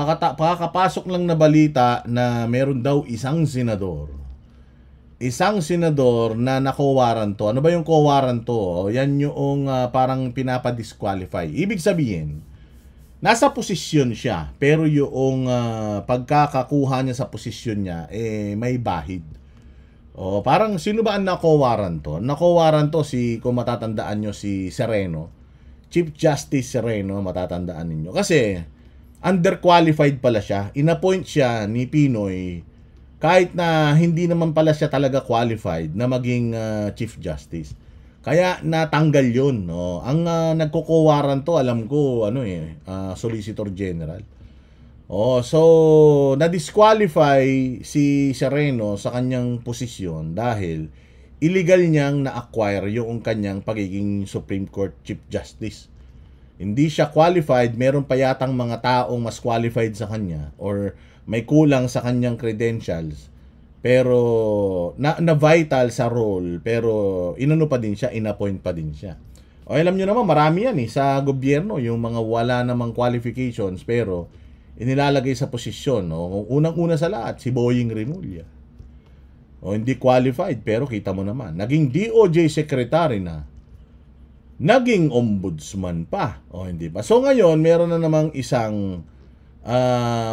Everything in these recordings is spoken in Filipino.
kakapasok lang na balita na meron daw isang senador. Isang senador na nako-waranto. Ano ba yung ko-waranto? Yan yung parang pinapa-disqualify. Ibig sabihin, nasa posisyon siya, pero yung pagkakakuha niya sa posisyon niya, may bahid. O, parang sino ba ang nako-waranto? Nako-waranto kung matatandaan nyo, si Sereno. Chief Justice Sereno, matatandaan ninyo. Kasi, underqualified pala siya. Inappoint siya ni Pinoy kahit na hindi naman pala siya talaga qualified na maging Chief Justice. Kaya natanggal yun. No? Ang nagkukuwaranto, alam ko, Solicitor General. So, na-disqualify si Sereno sa kanyang posisyon dahil illegal niyang na-acquire yung kanyang pagiging Supreme Court Chief Justice. Hindi siya qualified, meron pa yatang mga taong mas qualified sa kanya or may kulang sa kanyang credentials, pero na-vital sa role, pero inano pa din siya, inappoint pa din siya. O alam nyo naman, marami yan sa gobyerno, yung mga wala namang qualifications, pero inilalagay sa posisyon. Unang-una sa lahat, si Boying Rimulya. Hindi qualified, pero kita mo naman, naging DOJ Secretary na, naging ombudsman pa. Hindi ba? So ngayon, meron na namang isang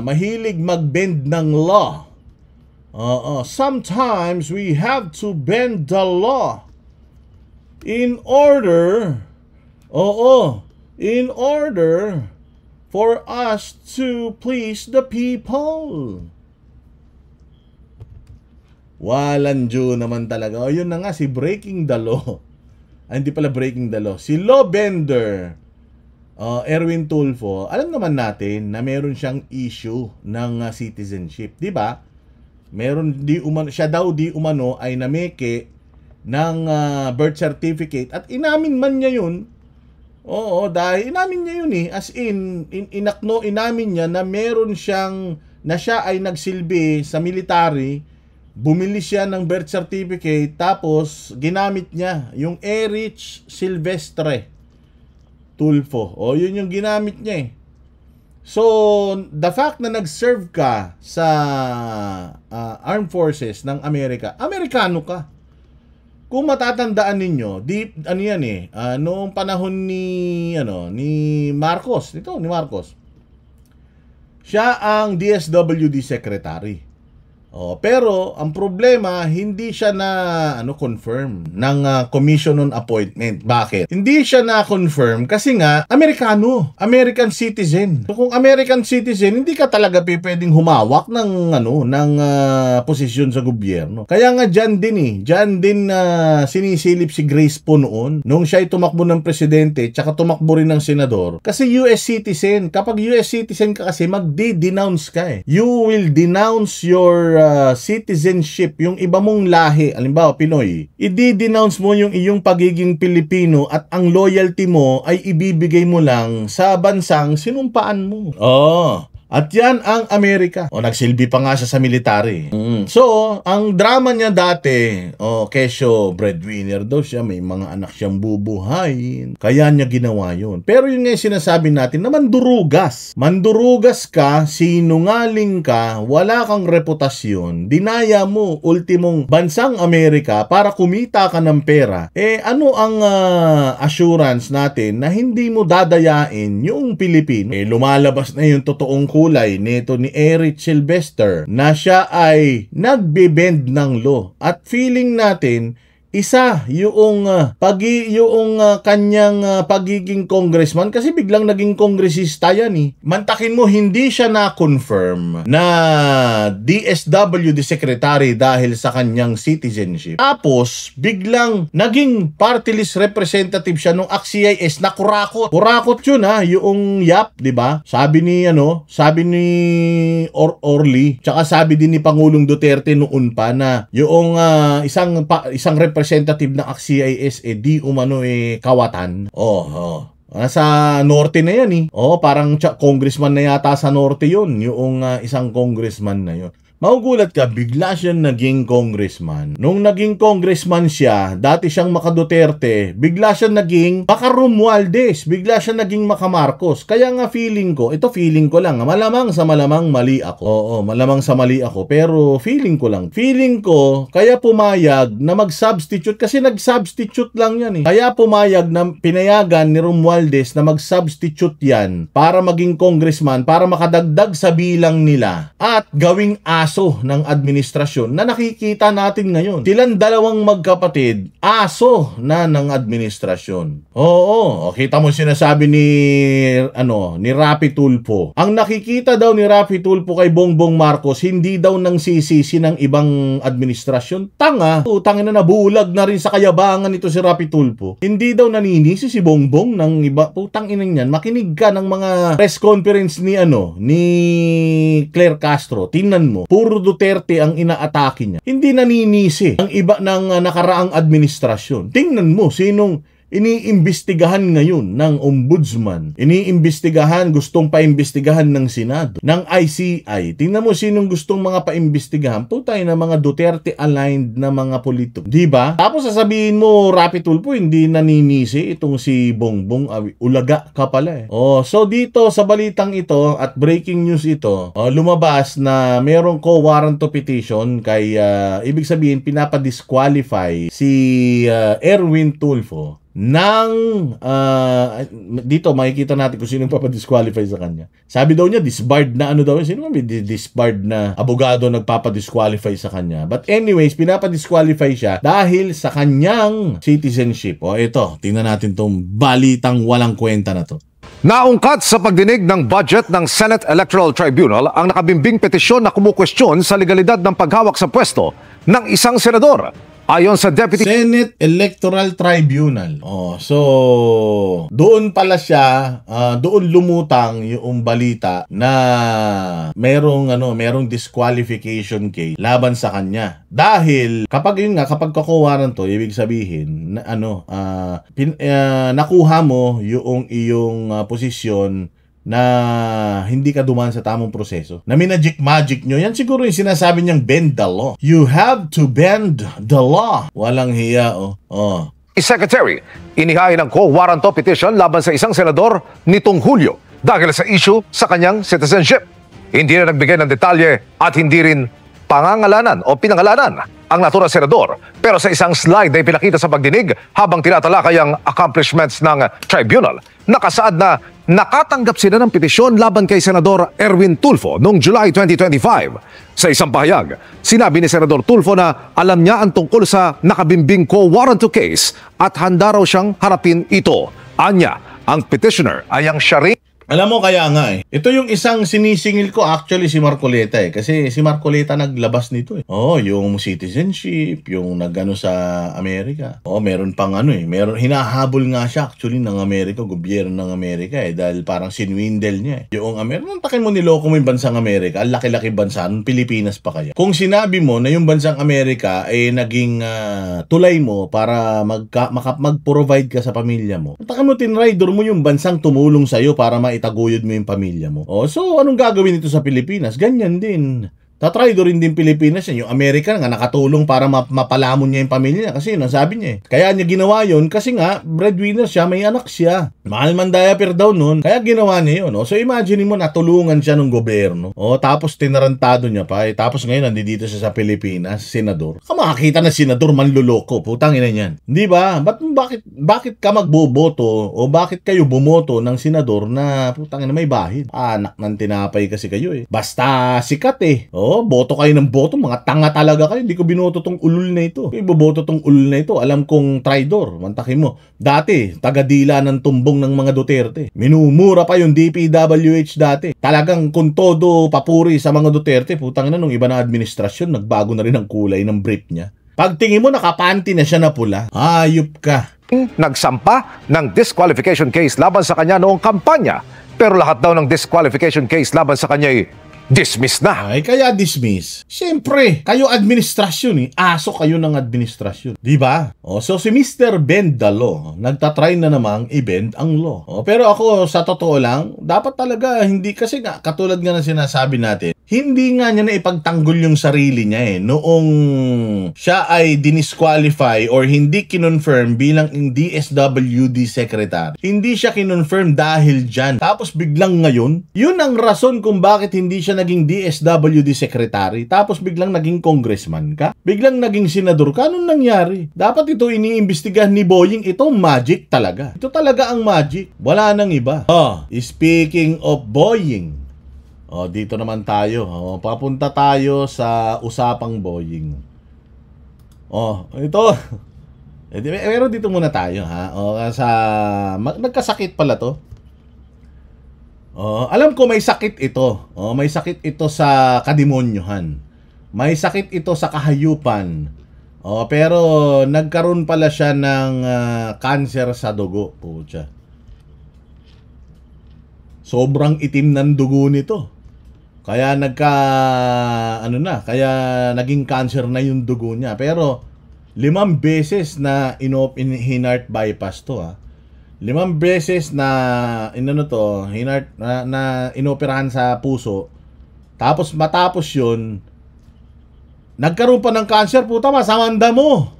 mahilig mag-bend ng law. Sometimes we have to bend the law in order for us to please the people. Walang Diyo naman talaga. Yun na nga, si Breaking the Law. Hindi pala Breaking the Law. Si Law Bender, Erwin Tulfo, alam naman natin na meron siyang issue ng citizenship, di ba? Siya daw di umano ay nameke ng birth certificate at inamin man niya yun. Dahil inamin niya yun as inamin niya na meron na siya ay nagsilbi sa military, bumili siya ng birth certificate tapos ginamit niya yung Erich Silvestre Tulfo. Yun yung ginamit niya So, the fact na nag-serve ka sa armed forces ng Amerika, Amerikano ka. Kung matatandaan ninyo, noong panahon ni Marcos, ni Marcos. Siya ang DSWD secretary. Pero ang problema, hindi siya na confirm ng commission on appointment. Bakit? Hindi siya na confirm kasi nga Amerikano, American citizen. So kung American citizen, hindi ka talaga pwedeng humawak ng posisyon sa gobyerno. Kaya nga diyan din sinisilip si Grace po noon nung siya ay tumakbo ng presidente tsaka tumakbo rin ng senador. Kasi US citizen, kapag US citizen ka kasi magde-denounce ka You will denounce your citizenship, yung iba mong lahi, halimbawa Pinoy, i-denounce mo yung iyong pagiging Pilipino at ang loyalty mo ay ibibigay mo lang sa bansang sinumpaan mo. At yan ang Amerika. Nagsilbi pa nga siya sa military. So, ang drama niya dati, kesyo breadwinner daw siya, may mga anak siyang bubuhayin. Kaya niya ginawa yun. Pero yun nga yung sinasabi natin na mandurugas. Mandurugas ka, sinungaling ka, wala kang reputasyon, dinaya mo ultimong bansang Amerika para kumita ka ng pera. Ano ang assurance natin na hindi mo dadayain yung Pilipino? Lumalabas na yung totoong kulay nito ni Erich Silvestre na siya ay nagbe-bend ng law at feeling natin isa yung kanyang pagiging congressman kasi biglang naging kongresista yan Mantakin mo, hindi siya na-confirm na DSWD secretary dahil sa kanyang citizenship. Tapos, biglang naging party list representative siya nung ACT-CIS na kurakot. Kurakot yun yung YAP, di ba? Sabi ni Orly, tsaka sabi din ni Pangulong Duterte noon pa na yung isang representative ng ACT-CIS di umano kawatan. Nasa norte na yan parang congressman na yata sa norte yun, yung isang congressman na yun. Magugulat ka, bigla siyang naging congressman. Nung naging congressman siya, dati siyang Maka-Duterte, bigla siyang naging Maka-Romualdez, bigla siyang naging Maka-Marcos. Kaya nga feeling ko, ito feeling ko lang, malamang sa malamang mali ako. Oo, malamang sa mali ako, pero feeling ko lang. Feeling ko, kaya pumayag na mag-substitute, kasi nag-substitute lang yan eh. Kaya pumayag na pinayagan ni Romualdez na mag-substitute yan para maging congressman, para makadagdag sa bilang nila at gawing aso ng administrasyon na nakikita natin ngayon. Silang dalawang magkapatid, aso na ng administrasyon. Oo, kita mo sinasabi ni Rapi Tulfo. Ang nakikita daw ni Rapi Tulfo kay Bongbong Marcos, hindi daw nang sisisi ng ibang administrasyon. Tanga, utangin na nabulag na rin sa kayabangan nito si Rapi Tulfo. Hindi daw naninisi si Bongbong ng iba. Putang ina niyan, makinig ka ng mga press conference ni Claire Castro. Tingnan mo, puro Duterte ang inaatake niya. Hindi naninisi ang iba ng nakaraang administrasyon. Tingnan mo sinong iniimbestigahan ngayon ng ombudsman. Iniimbestigahan, gustong paimbestigahan ng Senado, ng ICI. Tingnan mo sinong gustong mga paimbestigahan. Putay na mga Duterte-aligned na mga politiko. Diba? Tapos sasabihin mo, Rapi Tulfo, hindi naninisi itong si Bongbong. Ulaga ka pala eh. So dito sa balitang ito at breaking news ito, lumabas na merong co-warrant petition kay, ibig sabihin, pinapa-disqualify si Erwin Tulfo dito makikita natin kung sino papadisqualify sa kanya. Sabi daw niya disbarred na sino may disbarred na abogado nagpapadisqualify sa kanya. But anyways, pinapadisqualify siya dahil sa kanyang citizenship. Ito, tingnan natin tong balitang walang kwenta na to. Naungkat sa pagdinig ng budget ng Senate Electoral Tribunal ang nakabimbing petisyon na kumukwestiyon sa legalidad ng paghawak sa pwesto ng isang senador. Ayon sa Deputy Senate Electoral Tribunal. So doon pala siya, doon lumutang yung balita na merong disqualification case laban sa kanya. Dahil kapag kakuwaran to, ibig sabihin na nakuha mo yung iyong posisyon na hindi ka dumaan sa tamang proseso. Na magic nyo. Yan siguro yung sinasabi niyang bend the law. You have to bend the law. Walang hiya, Secretary, inihain ang co-warrant petition laban sa isang senador nitong Hulyo dahil sa issue sa kanyang citizenship. Hindi na nagbigay ng detalye at hindi rin pangangalanan o pinangalanan ang naturang senador. Pero sa isang slide ay pinakita sa pagdinig habang tinatalakay ang accomplishments ng tribunal. Nakasaad na nakatanggap sila ng petisyon laban kay Senador Erwin Tulfo noong July 2025. Sa isang pahayag, sinabi ni Senador Tulfo na alam niya ang tungkol sa nakabimbing co-warrant case at handa raw siyang harapin ito. Anya, ang petitioner ay ang siya. Alam mo kaya nga ito yung isang sinisingil ko actually si Marcoleta kasi si Marcoleta naglabas nito yung citizenship, yung nagano sa Amerika. Meron pang meron hinahabol nga siya actually ng Amerika, gobyerno ng Amerika dahil parang sinwindel niya Yung Amerika, takin mo niloko mo yung bansang Amerika, ang laki-laki bansa, Pilipinas pa kaya. Kung sinabi mo na yung bansang Amerika ay naging tulay mo para mag-provide ka sa pamilya mo, takin mo tinrider mo yung bansang tumulong sa'yo para itaguyod mo yung pamilya mo. So anong gagawin nito sa Pilipinas? Ganyan din. Tatraido rin din Pilipinas yung Amerika nga nakatulong para mapalamon niya yung pamilya niya kasi sabi niya Kaya niya ginawa yun kasi nga breadwinner siya, may anak siya. Mahal man diaper daw nun, kaya ginawa niya yun. So imagine mo natulungan siya ng gobyerno. Tapos tinarantado niya pa. Tapos ngayon nandito siya sa Pilipinas, senador. Makakita na senador manluloko, putang ina niyan. Di ba? Bakit ka magboboto o bakit kayo bumoto ng senador na putang ina may bahid? Anak ng tinapay kasi kayo Basta sikat boto kayo ng boto, mga tanga talaga kayo. Hindi ko binoto tong ulul na ito. Iboboto tong ulul na ito. Alam kong traidor. Mantakin mo. Dati, tagadila ng tumbong ng mga Duterte. Minumura pa yung DPWH dati. Talagang kung todo papuri sa mga Duterte, putang na nung iba na administrasyon, nagbago na rin ang kulay ng brief niya. Pagtingin mo, nakapanty na siya na pula. Ayup ka. Nagsampa ng disqualification case laban sa kanya noong kampanya. Pero lahat daw ng disqualification case laban sa kanya dismiss na. Ay, kaya dismiss. Siyempre, kayo administrasyon Aso kayo ng administrasyon. Diba? So si Mr. Bend the Law, nagtatry na namang i-bend ang law. Pero ako, sa totoo lang, dapat talaga hindi kasi nga, katulad nga na sinasabi natin, hindi nga niya na ipagtanggol yung sarili niya noong siya ay dinisqualify or hindi kinonfirm bilang DSWD secretary. Hindi siya kinonfirm dahil dyan. Tapos biglang ngayon, yun ang rason kung bakit hindi siya naging DSWD secretary. Tapos biglang naging congressman ka. Biglang naging senador ka. Anong nangyari? Dapat ito iniimbestigahan ni Boying. Ito magic talaga. Ito talaga ang magic. Wala nang iba. Speaking of Boying, dito naman tayo. Papunta tayo sa usapang Boying. Ito. Pero dito muna tayo, ha. Nagkasakit pala to. Alam ko may sakit ito. May sakit ito sa kadimonyohan. May sakit ito sa kahayupan. Pero nagkaroon pala siya ng cancer sa dugo. Pucha. Sobrang itim ng dugo nito. Kaya kaya naging cancer na yung dugo niya. Pero 5 beses na hinart bypass to, ha. 5 beses na inoperahan sa puso. Tapos matapos yun, nagkaroon pa ng cancer. Puta, masamanda mo.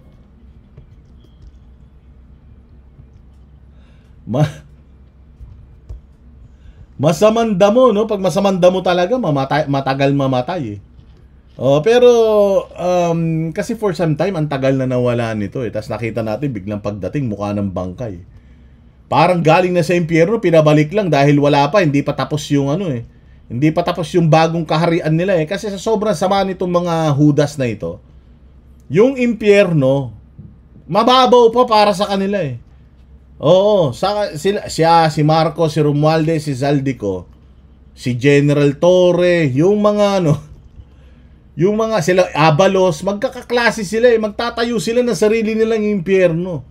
Masamanda mo, no? Pag masamanda mo talaga, matagal mamatay, pero kasi for some time ang tagal na nawala nito, Tapos nakita natin biglang pagdating mukha ng bangkay. Parang galing na sa impyerno, pinabalik lang dahil wala pa, hindi pa tapos yung Hindi pa tapos yung bagong kaharian nila, Kasi sa sobrang sama nitong mga Judas na ito, yung impyerno mababaw pa para sa kanila, si Marcos, si Romualdez, si Zaldico, si General Torre, yung mga sila Abalos, magkakaklase sila, magtatayo sila ng sarili nilang impyerno.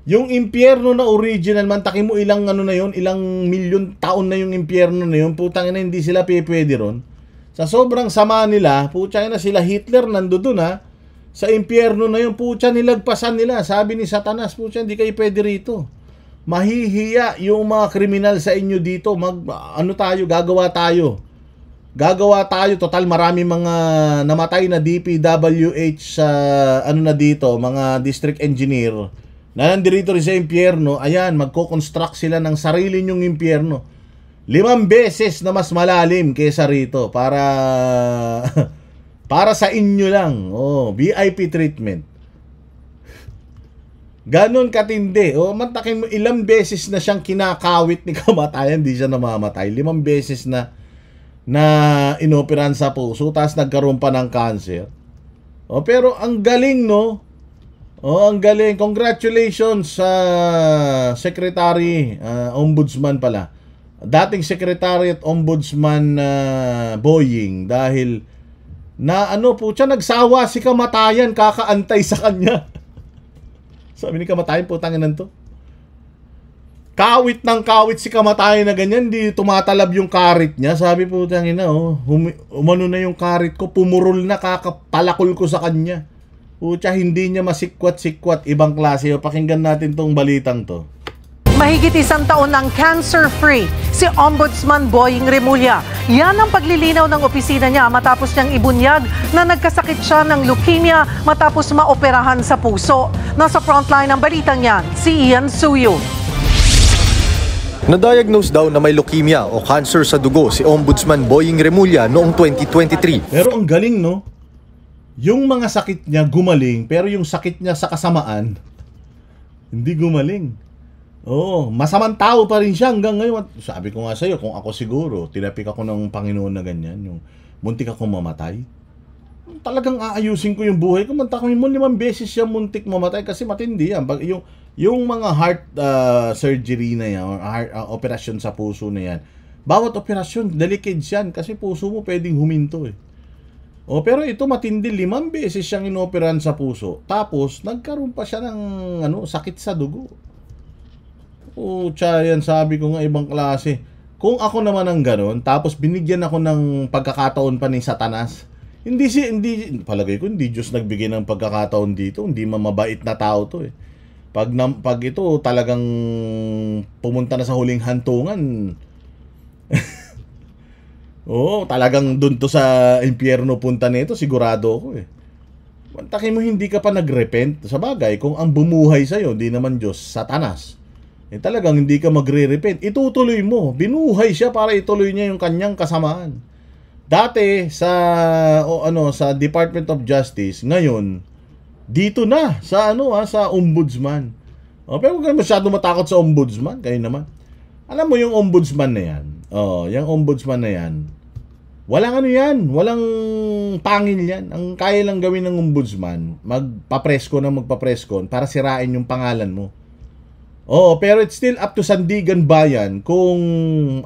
Yung impyerno na original, mantakin mo ilang ilang milyon taon na yung impyerno na yun, putang ina, hindi sila pwede ron. Sa sobrang sama nila, putang ina, sila Hitler nandoon, sa impyerno na yun, putang nilagpasan nila. Sabi ni Satanas, putang, hindi kayo pwede rito. Mahihiya yung mga kriminal sa inyo dito. Gagawa tayo. Total marami mga namatay na DPWH sa mga district engineer na nandito rin sa impyerno. Ayan, magko-construct sila ng sarili nyong impyerno. 5 beses na mas malalim kaysa rito para para sa inyo lang. VIP treatment. Ganon katindi. Mantakin mo, ilang beses na siyang kinakawit ni kamatayan, hindi siya namamatay. 5 beses na inoperahan sa puso, tapos nagkaroon pa ng cancer. Pero ang galing, no? Ang galing. Congratulations sa Secretary, Ombudsman pala. Dating Secretary at Ombudsman Boying, dahil nagsawa si kamatayan kakaantay sa kanya. Sabi ni kamatayan, putanginan to. Kawit ng kawit si kamatayan na ganyan, di tumatalab yung karit niya. Sabi, putangina, umano na yung karit ko, pumurol na, kakapalakol ko sa kanya. Putya, hindi niya masikwat-sikwat, ibang klase. Pakinggan natin tong balitang to. Mahigit 1 taon ng cancer-free si Ombudsman Boying Remulla. Yan ang paglilinaw ng opisina niya matapos niyang ibunyag na nagkasakit siya ng leukemia matapos maoperahan sa puso. Nasa frontline ng balitang yan, si Ian Suyo. Na-diagnose daw na may leukemia o cancer sa dugo si Ombudsman Boying Remulla noong 2023. Pero ang galing, no? Yung mga sakit niya gumaling, pero yung sakit niya sa kasamaan, hindi gumaling. Masamang tao pa rin siya hanggang ngayon. Sabi ko nga sa'yo, kung ako siguro, tinapik ako ng Panginoon na ganyan, yung muntik akong mamatay, talagang aayusin ko yung buhay ko. Mantakin mo, 5 beses siya muntik mamatay kasi matindi yan. Yung mga heart surgery na yan, or operasyon sa puso na yan, bawat operasyon, delicate yan kasi puso mo pwedeng huminto, pero ito matindi, 5 beses siyang inoperahan sa puso. Tapos, nagkaroon pa siya ng sakit sa dugo. Yan, sabi ko nga, ibang klase. Kung ako naman ang gano'n, tapos binigyan ako ng pagkakataon pa ni Satanas, palagay ko, hindi Diyos nagbigay ng pagkakataon dito. Hindi mamabait na tao to, Pag ito talagang pumunta na sa huling hantungan, Oo, talagang dun to sa impyerno punta nito, sigurado ako eh. Mantakin mo hindi ka pa nagrepent. Sa bagay, kung ang bumuhay sa'yo, di naman Diyos, Satanas. Eh talagang hindi ka magre-repent. Itutuloy mo. Binuhay siya para ituloy niya yung kanyang kasamaan. Dati sa sa Department of Justice, ngayon dito na sa sa ombudsman. Pero huwag ka masyado matakot sa ombudsman, kayo naman. Alam mo yung ombudsman na yan. Yung ombudsman na yan. Walang yan, walang pangil yan. Ang kaya lang gawin ng ombudsman, magpapresko para sirain yung pangalan mo. Pero it's still up to Sandigan Bayan kung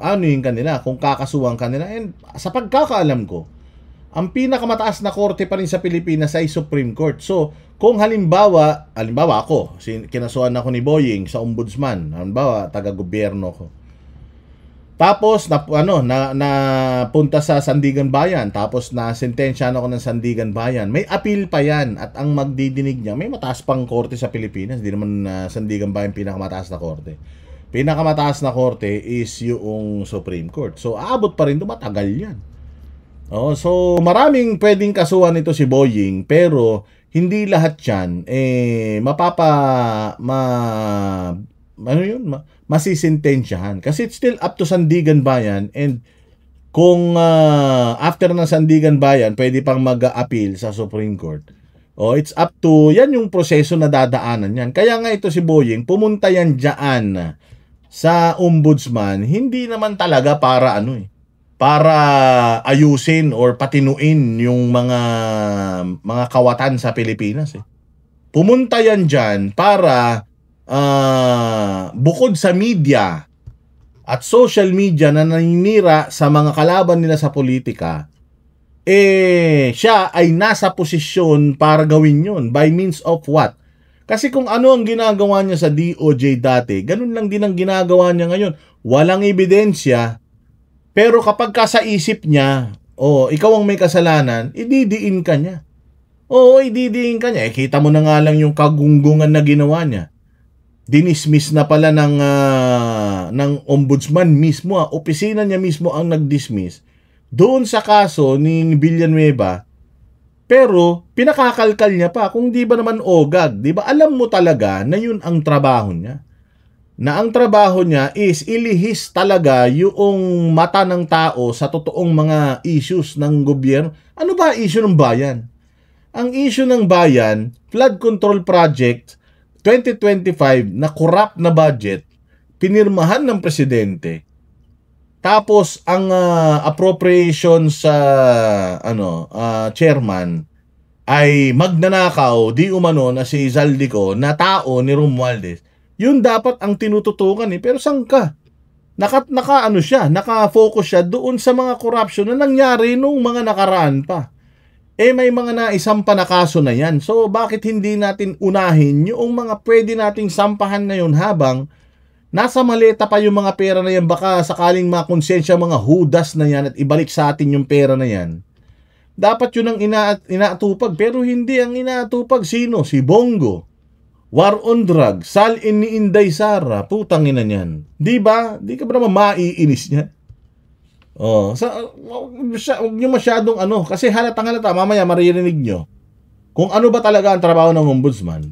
yung kanila, kung kakasuhan kanila. And sa pagkakaalam ko, ang pinakamataas na korte pa rin sa Pilipinas ay Supreme Court. So, kung halimbawa ako, kinasuhan ako ni Boying sa ombudsman, halimbawa, taga-gobyerno ko. Tapos, napunta sa Sandigan Bayan, tapos na-sentensyahan ako ng Sandigan Bayan. May appeal pa yan, at ang magdidinig niya, may mataas pang korte sa Pilipinas. Hindi naman Sandigan Bayan pinakamataas na korte. Pinakamataas na korte is yung Supreme Court. So, aabot pa rin ito, matagal yan. So, maraming pwedeng kasuhan ito si Boying, pero hindi lahat yan, masisintensyahan. Kasi it's still up to Sandigan Bayan, and kung after ng Sandigan Bayan, pwede pang mag-appeal sa Supreme Court. It's up to, yan yung proseso na dadaanan yan. Kaya nga ito si Boying, pumunta yan dyan sa ombudsman, hindi naman talaga para para ayusin or patinuin yung mga kawatan sa Pilipinas. Pumunta yan dyan para bukod sa media at social media na naninira sa mga kalaban nila sa politika, siya ay nasa posisyon para gawin yun. By means of what? Kasi kung ano ang ginagawa niya sa DOJ dati, ganun lang din ang ginagawa niya ngayon. Walang ebidensya, pero kapag ka sa isip niya, ikaw ang may kasalanan, ididiin ka niya. Ididiin ka niya. Kita mo na nga lang yung kagunggungan na ginawa niya. Dinismiss na pala ng ombudsman mismo, opisina niya mismo ang nag-dismiss doon sa kaso ni Villanueva, pero pinakakalkal niya pa kung di ba naman OGAG, di ba? Alam mo talaga na yun ang trabaho niya, na ang trabaho niya is ilihis talaga yung mata ng tao sa totoong mga issues ng gobyerno. Ano ba issue ng bayan? Ang issue ng bayan, flood control project 2025 na corrupt na budget, pinirmahan ng presidente. Tapos ang appropriations sa chairman ay magnanakaw di umano na si Zaldico na tao ni Romualdez. Yun dapat ang tinututukan pero saan ka? Naka-focus siya doon sa mga corruption na nangyari nung mga nakaraan pa. May mga naisampa na kaso na yan. So, bakit hindi natin unahin yung mga pwede nating sampahan ngayon habang nasa maleta pa yung mga pera na yan? Baka sakaling makonsensya mga hudas na yan at ibalik sa atin yung pera na yan. Dapat yun ang inaatupag. Pero hindi ang inaatupag. Sino? Si Bongo. War on drugs. Salin ni Inday Sara. Putang ina niyan. Di ba? Di ka ba naman maiinis niya? Huwag nyo masyadong kasi halatang-halata, mamaya maririnig nyo kung ano ba talaga ang trabaho ng ombudsman.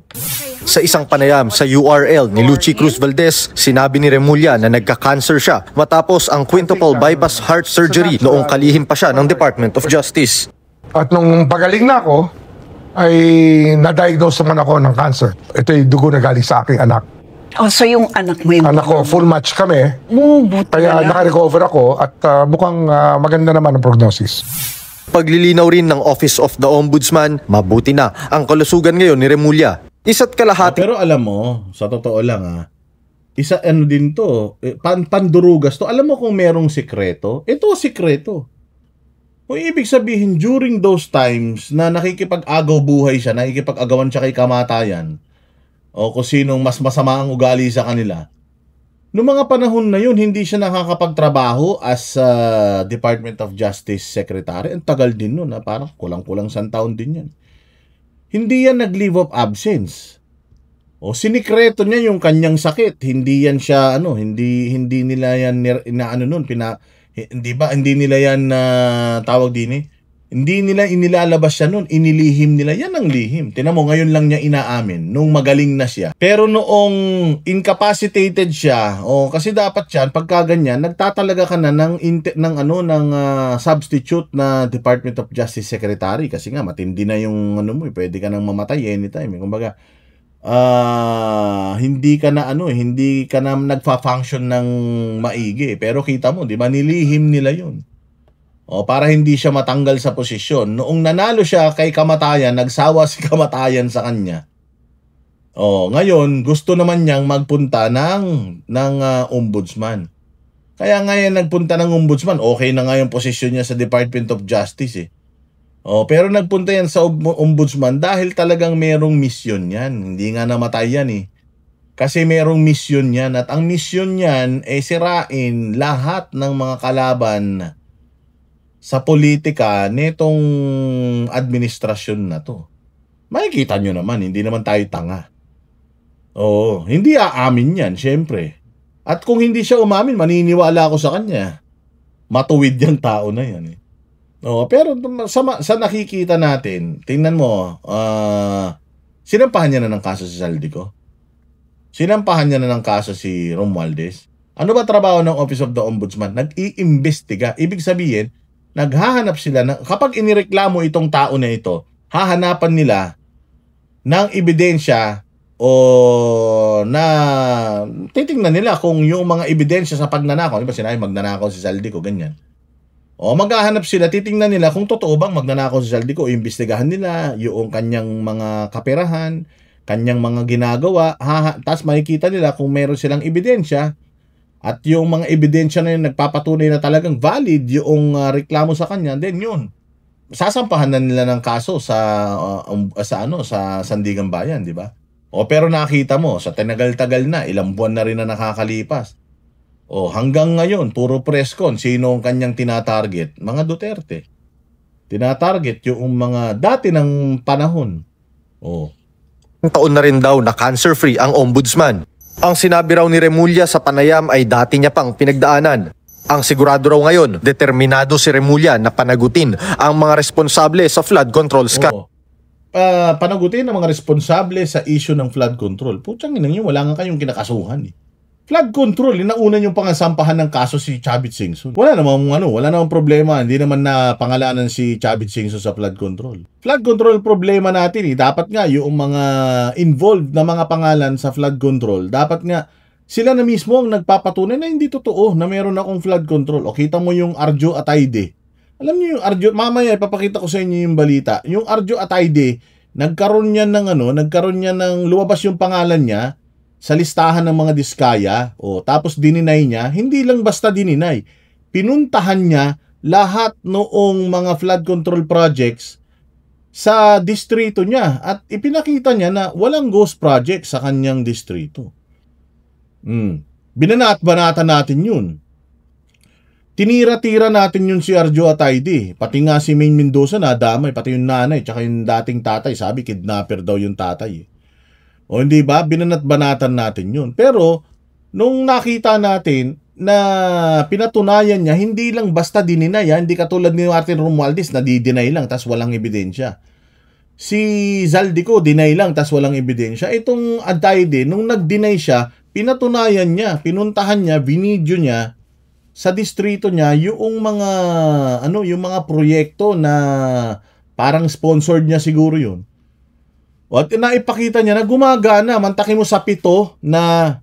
Sa isang panayam sa URL ni Lucy Cruz Valdez, sinabi ni Remulla na nagka-cancer siya matapos ang quintuple bypass heart surgery noong kalihim pa siya ng Department of Justice. At nung pagaling na ako, ay na-diagnose naman ako ng cancer. Ito'y dugo na galing sa aking anak. So yung anak mo yung... Anak ko, full match kami. Buti Kaya naka-recover ako at mukhang maganda naman ang prognosis. Paglilinaw rin ng Office of the Ombudsman, mabuti na ang kalusugan ngayon ni Remulla. Isa't kalahati. Pero alam mo, sa totoo lang din to, pandurugas to. Alam mo kung merong sikreto? Ito sikreto. O ibig sabihin, during those times na nakikipag-agaw buhay siya, nakikipag-agawan siya kay kamatayan, o kung sinong mas masama ang ugali sa kanila. Noong mga panahon na yun, hindi siya nakakapagtrabaho as Department of Justice Secretary. Ang tagal din nun, parang kulang-kulang 1 taon din yan. Hindi yan nag-leave of absence. O sinikreto niya yung kanyang sakit. Hindi yan siya, hindi nila yan Hindi ba? Hindi nila yan tawag din eh. Hindi nila inilalabas siya nun, inilihim nila. Yan ang lihim. Tingnan mo, ngayon lang niya inaamin nung magaling na siya. Pero noong incapacitated siya, kasi dapat yan, pagka ganyan, nagtatalaga ka na ng substitute na Department of Justice Secretary kasi nga matindi na yung pwede ka nang mamatay anytime. Kumbaga, hindi ka na nagfa-function ng maigi. Pero kita mo, di ba, nilihim nila yun. Para hindi siya matanggal sa posisyon. Noong nanalo siya kay kamatayan, nagsawa si kamatayan sa kanya. Ngayon, gusto naman niyang magpunta ng ombudsman. Kaya ngayon nagpunta ng ombudsman, okay na nga yung posisyon niya sa Department of Justice eh. Pero nagpunta yan sa ombudsman dahil talagang merong misyon yan. Hindi nga namatay yan eh. Kasi merong misyon yan at ang misyon yan ay sirain lahat ng mga kalaban sa politika nitong administrasyon na to. Makikita nyo naman, hindi naman tayo tanga. Hindi aamin yan, syempre. At kung hindi siya umamin, maniniwala ako sa kanya. Matuwid yung tao na yan eh. Pero sa nakikita natin, tingnan mo, sinampahan niya na ng kaso si Zaldico. Sinampahan niya na ng kaso si Romualdez. Ano ba trabaho ng Office of the Ombudsman? Nag-iimbestiga. Ibig sabihin, naghahanap sila kapag inireklamo itong tao na ito, hahanapan nila ng ebidensya na titingnan nila kung yung mga ebidensya sa pagnanakaw, di ba sinabi magnanakaw si Zaldico, ganyan. Maghahanap sila, titingnan nila kung totoo bang magnanakaw si Zaldico, imbestigahan nila yung kanyang mga kaperahan, kanyang mga ginagawa, tapos makikita nila kung meron silang ebidensya. At yung mga ebidensya na yun nagpapatunay na talagang valid yung reklamo sa kanya, then yun, sasampahan na nila ng kaso sa Sandigan Bayan, di ba? Pero nakita mo, sa tinagal-tagal na, ilang buwan na rin na nakakalipas. Hanggang ngayon, puro press con, sino ang kanyang tinatarget? Mga Duterte. Tinatarget yung mga dati ng panahon. Taon na rin daw na cancer-free ang ombudsman. Ang sinabi raw ni Remulla sa panayam ay dati niya pang pinagdaanan. Ang sigurado raw ngayon, determinado si Remulla na panagutin ang mga responsable sa flood control scam. Panagutin ang mga responsable sa issue ng flood control. Putsang inang yun, wala nga kayong kinakasuhan eh. Flood control, inauna yung pangasampahan ng kaso si Chavit Singson. Wala namang problema. Hindi naman na pangalanan si Chavit Singson sa flood control. Flood control problema natin eh. Dapat nga yung mga involved na mga pangalan sa flood control, dapat nga sila na mismo ang nagpapatunay na hindi totoo na meron akong flood control. Kita mo yung Arjo Atayde. Alam niyo yung Arjo, mamaya ipapakita ko sa inyo yung balita. Yung Arjo Atayde, nagkaroon niya ng lumabas yung pangalan niya sa listahan ng mga diskaya, tapos dininay niya, hindi lang basta dininay. Pinuntahan niya lahat noong mga flood control projects sa distrito niya at ipinakita niya na walang ghost project sa kanyang distrito. Binanat-banatan natin yun. Tinira-tira natin yun si Arjo Atayde. Pati nga si Maine Mendoza nadamay, pati yung nanay, tsaka yung dating tatay, sabi kidnapper daw yung tatay. Hindi ba? Binanat-banatan natin yun. Pero, nung nakita natin na pinatunayan niya, hindi lang basta dininay, hindi katulad ni Martin Romualdez na di-deny lang, tas walang ebidensya. Si Zaldico, deny lang, tas walang ebidensya. Itong Atayde, nung nag-deny siya, pinatunayan niya, pinuntahan niya, binidyo niya, sa distrito niya, yung mga proyekto na parang sponsored niya siguro yun. At naipakita niya na gumagana, mantaki mo sa pito na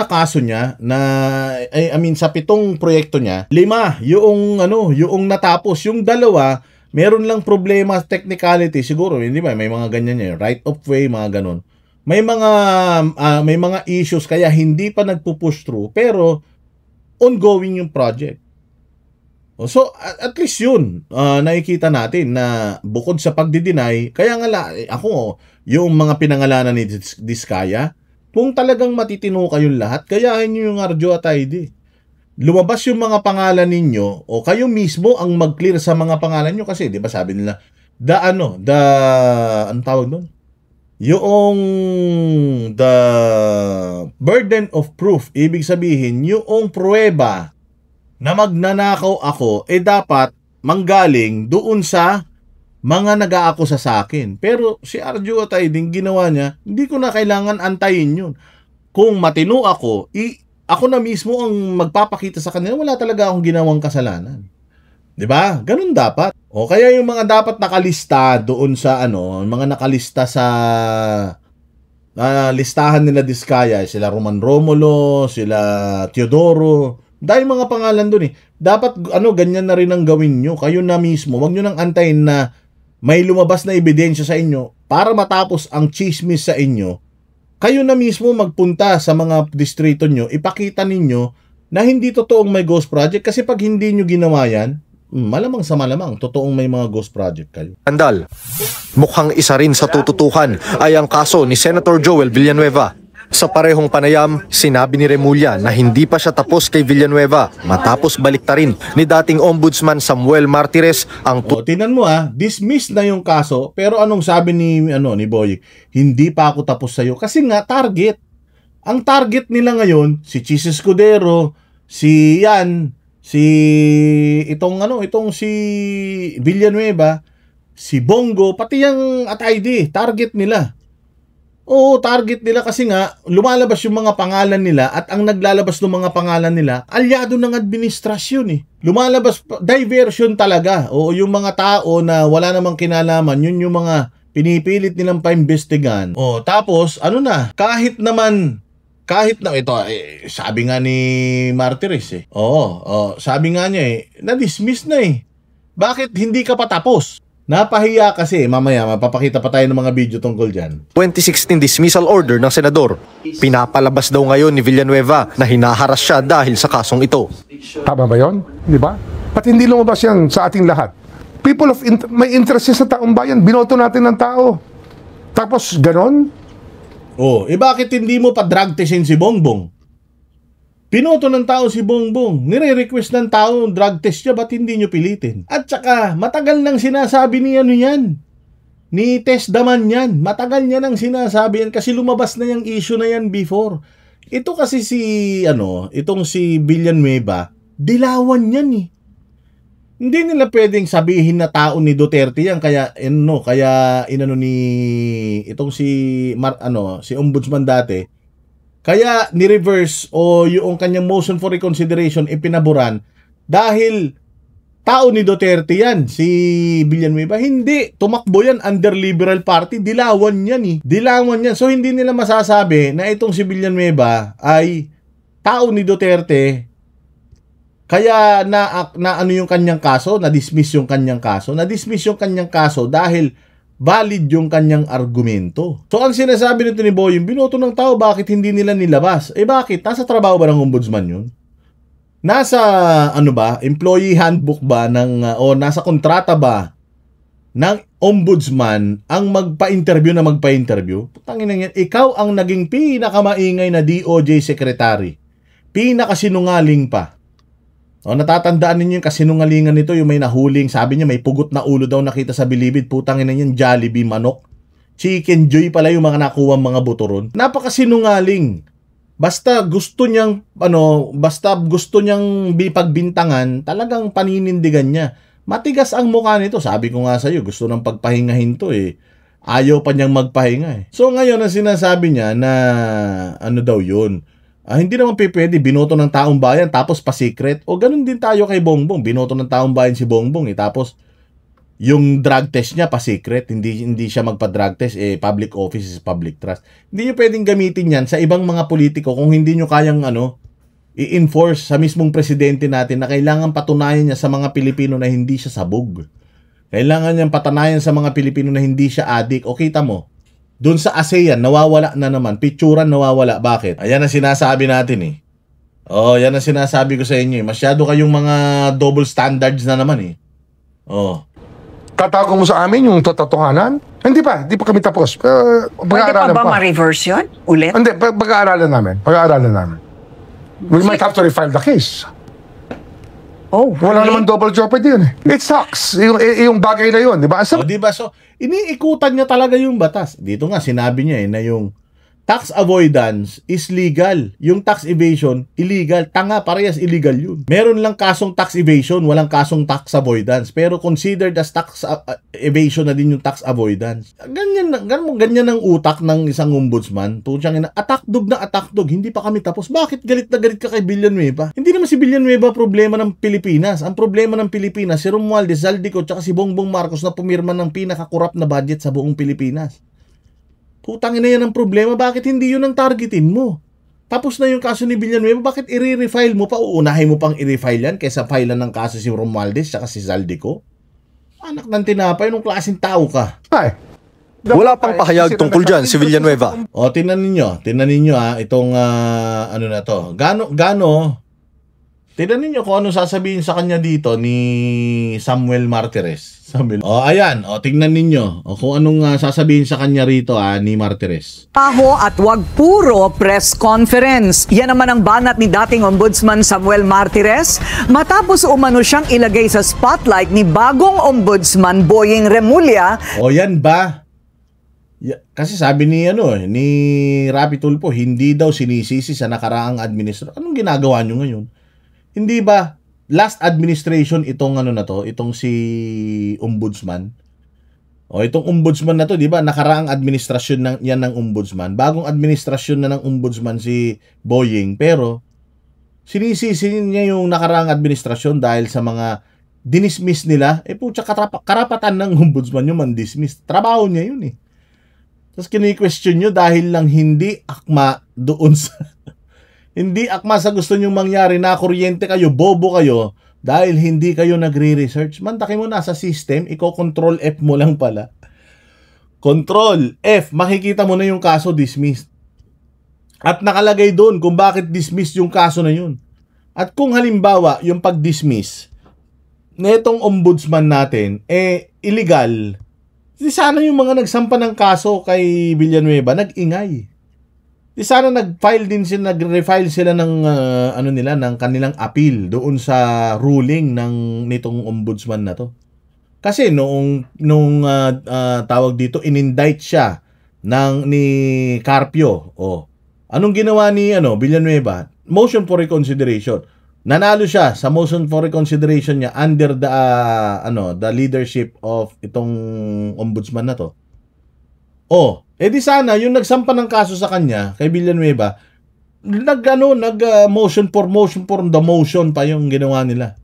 kaso niya sa 7 proyekto niya, 5 yung natapos, yung 2 meron lang problema, technicality siguro, hindi ba? May mga ganyan niya, right of way, mga ganon. May mga issues kaya hindi pa nagpo-push through, pero ongoing yung project. So, at least yun, nakikita natin na bukod sa pagdi-deny, kaya nga yung mga pinangalanan ni Diskaya, kung talagang matitino kayong lahat, kayahin nyo yung Arjo Atayde. Lumabas yung mga pangalan ninyo, o kayo mismo ang mag-clear sa mga pangalan nyo, kasi, di ba sabi nila, anong tawag doon? The burden of proof, ibig sabihin, yung pruweba na magnanakaw ako, dapat manggaling doon sa mga nag-aakusa sa akin. Pero si Arjo Atay din ginawa niya, hindi ko na kailangan antayin yun. Kung matino ako, ako na mismo ang magpapakita sa kanila, wala talaga akong ginawang kasalanan. 'Di ba? Ganun dapat. O kaya yung mga dapat nakalista doon sa mga nakalista sa listahan nila Diskaya, sila Roman Romulo, sila Teodoro, dahil mga pangalan doon Dapat ganyan na rin ang gawin nyo. Kayo na mismo, wag nyo nang antayin na may lumabas na ebidensya sa inyo para matapos ang chismis sa inyo. Kayo na mismo magpunta sa mga distrito nyo, ipakita ninyo na hindi totoong may ghost project, kasi pag hindi nyo ginawa yan, malamang sa malamang, totoong may mga ghost project kayo. Andal. Mukhang isa rin sa tututukan ay ang kaso ni Senator Joel Villanueva. Sa parehong panayam, sinabi ni Remulla na hindi pa siya tapos kay Villanueva matapos baliktarin ni dating Ombudsman Samuel Martires ang tinan mo dismiss na yung kaso, pero anong sabi ni Boy? Hindi pa ako tapos sa'yo. Kasi nga, target. Ang target nila ngayon, si Chis Escudero, si si Villanueva, si Bongo, pati yung Atayde, target nila. Oo, target nila kasi nga, lumalabas yung mga pangalan nila at ang naglalabas ng mga pangalan nila, alyado ng administrasyon Lumalabas, diversion talaga. Oo, yung mga tao na wala namang kinalaman, yun yung mga pinipilit nilang paimbestigahan. O, tapos, kahit na ito, sabi nga ni Martires sabi nga niya na-dismiss na Bakit hindi ka pa tapos? Napahiya kasi, mamaya mapapakita pa tayo ng mga video tungkol dyan. 2016 dismissal order ng senador. Pinapalabas daw ngayon ni Villanueva na hinaharas siya dahil sa kasong ito. Tama ba yun? Di ba? At hindi lumabas yan sa ating lahat. People of may interest sa taong bayan. Binoto natin ng tao. Tapos ganon? Bakit hindi mo pa drug testin si Bongbong? Pinoto ng tao si Bongbong. Nire-request ng tao drug test niya, ba't hindi nyo pilitin? At saka, matagal nang sinasabi ni ni Tess Daman yan. Matagal niya nang sinasabi yan kasi lumabas na yung issue na yan before. Ito kasi itong si Villanueva, dilawan yan Hindi nila pwedeng sabihin na tao ni Duterte yan, kaya itong si Ombudsman dati, kaya ni-reverse yung kanyang motion for reconsideration ipinaboran dahil tao ni Duterte yan, si Villanueva. Hindi, tumakbo yan under Liberal Party, dilawan yan Dilawan yan. So hindi nila masasabi na itong si Villanueva ay tao ni Duterte, kaya yung kanyang kaso, na-dismiss yung kanyang kaso. Na-dismiss yung kanyang kaso dahil valid yung kanyang argumento. So, ang sinasabi nito ni Boyong, binoto ng tao, bakit hindi nila nilabas? Bakit? Nasa trabaho ba ng ombudsman yun? Nasa, employee handbook ba o nasa kontrata ba ng ombudsman ang magpa-interview na magpa-interview? Putangin na yan, ikaw ang naging pinakamaingay na DOJ secretary. Pinakasinungaling pa. Natatandaan ninyo yung kasinungalingan nito, yung may nahuling, sabi niya may pugot na ulo daw nakita sa bilibid, putangin na yan, Jollibee manok. Chicken Joy pala yung mga nakuha mga buto ron. Napakasinungaling. Basta gusto niyang pagbintangan, talagang paninindigan niya. Matigas ang mukha nito, sabi ko nga sa iyo, gusto nang pagpahingahin to Ayaw pa niyang magpahinga So ngayon ang sinasabi niya na daw yun. Hindi naman pwede, binoto ng taong bayan tapos pa-secret. O ganun din tayo kay Bongbong, binoto ng taong bayan si Bongbong tapos yung drug test niya pa-secret, hindi siya magpa-drug test, public office is public trust. Hindi niyo pwedeng gamitin yan sa ibang mga politiko kung hindi niyo kayang i-enforce sa mismong presidente natin na kailangan patunayan niya sa mga Pilipino na hindi siya sabog. Kailangan niyang patunayan sa mga Pilipino na hindi siya addict. O kita mo, doon sa ASEAN, nawawala na naman. Picturan, nawawala. Bakit? Ayan ang sinasabi natin yan ang sinasabi ko sa inyo Masyado kayong mga double standards na naman Tatago mo sa amin yung totohanan? Hindi pa kami tapos. Pwede pa ba ma-reverse yun? Ulit? Hindi, pag-aaralan namin. We might have to refile the case. Wala naman double jeopardy yun It sucks. Yung bagay na yun, di ba? Di ba? So, iniikutan niya talaga yung batas. Dito nga, sinabi niya na yung tax avoidance is legal. Yung tax evasion, illegal. Tanga, parehas illegal yun. Meron lang kasong tax evasion, walang kasong tax avoidance. Pero considered as tax evasion na din yung tax avoidance. Ganyan ang utak ng isang ombudsman. Tutsang ina, attack dog na attack dog. Hindi pa kami tapos. Bakit galit na galit ka kay Villanueva? Hindi naman si Villanueva problema ng Pilipinas. Ang problema ng Pilipinas, si Romualdez, Zaldico, tsaka si Bongbong Marcos na pumirma ng pinaka-corrupt na budget sa buong Pilipinas. Putangin na yan ang problema, bakit hindi yun ang targetin mo? Tapos na yung kaso ni Villanueva, bakit i-refile mo pa? Uunahin mo pang i-refile yan kaysa filean ng kaso si Romualdez at si Zaldico? Anak ng tinapay, nung klaseng tao ka. Ay. Wala pang pahayag tungkol dyan si Villanueva. O, tinan ninyo itong ano na to. Tinan ninyo kung ano sasabihin sa kanya dito ni Samuel Martires. O, ayan. O, tingnan ninyo. O, kung anong sasabihin sa kanya rito ni Martires. Paho at wag puro press conference. Yan naman ang banat ni dating Ombudsman Samuel Martires matapos umano siyang ilagay sa spotlight ni bagong Ombudsman Boying Remulla. O, yan ba? Kasi sabi ni ni Rapi Tulfo, hindi daw sinisisi sa nakaraang administrasyon. Anong ginagawa nyo ngayon? Hindi ba last administration itong itong si ombudsman? O itong ombudsman na to, 'di ba? Nakaraang administrasyon yan ng ombudsman. Bagong administrasyon na ng ombudsman si Boying, pero sinisisi niya yung nakaraang administrasyon dahil sa mga dinismiss nila. Putya, karapatan ng ombudsman yung man-dismiss. Trabaho niya yun eh. Tapos kini-question nyo dahil lang hindi akma doon sa hindi akma sa gusto nyong mangyari, na kuryente kayo, bobo kayo dahil hindi kayo nagre-research. Mantaki mo na sa system, Control F mo lang pala. Control F, makikita mo na yung kaso dismissed. At nakalagay doon kung bakit dismissed yung kaso na yun. At kung halimbawa yung pag-dismiss netong ombudsman natin illegal, di sana yung mga nagsampa ng kaso kay Villanueva nag-ingay. Di sana nag-refile sila ng ng kanilang appeal doon sa ruling nitong ombudsman na to. Kasi noong tawag dito, inindict siya ni Carpio. Anong ginawa ni Villanueva? Motion for reconsideration. Nanalo siya sa motion for reconsideration niya under the leadership of itong ombudsman na to. Di sana yung nagsampa ng kaso sa kanya kay Villanueva, motion for the motion pa yung ginawa nila.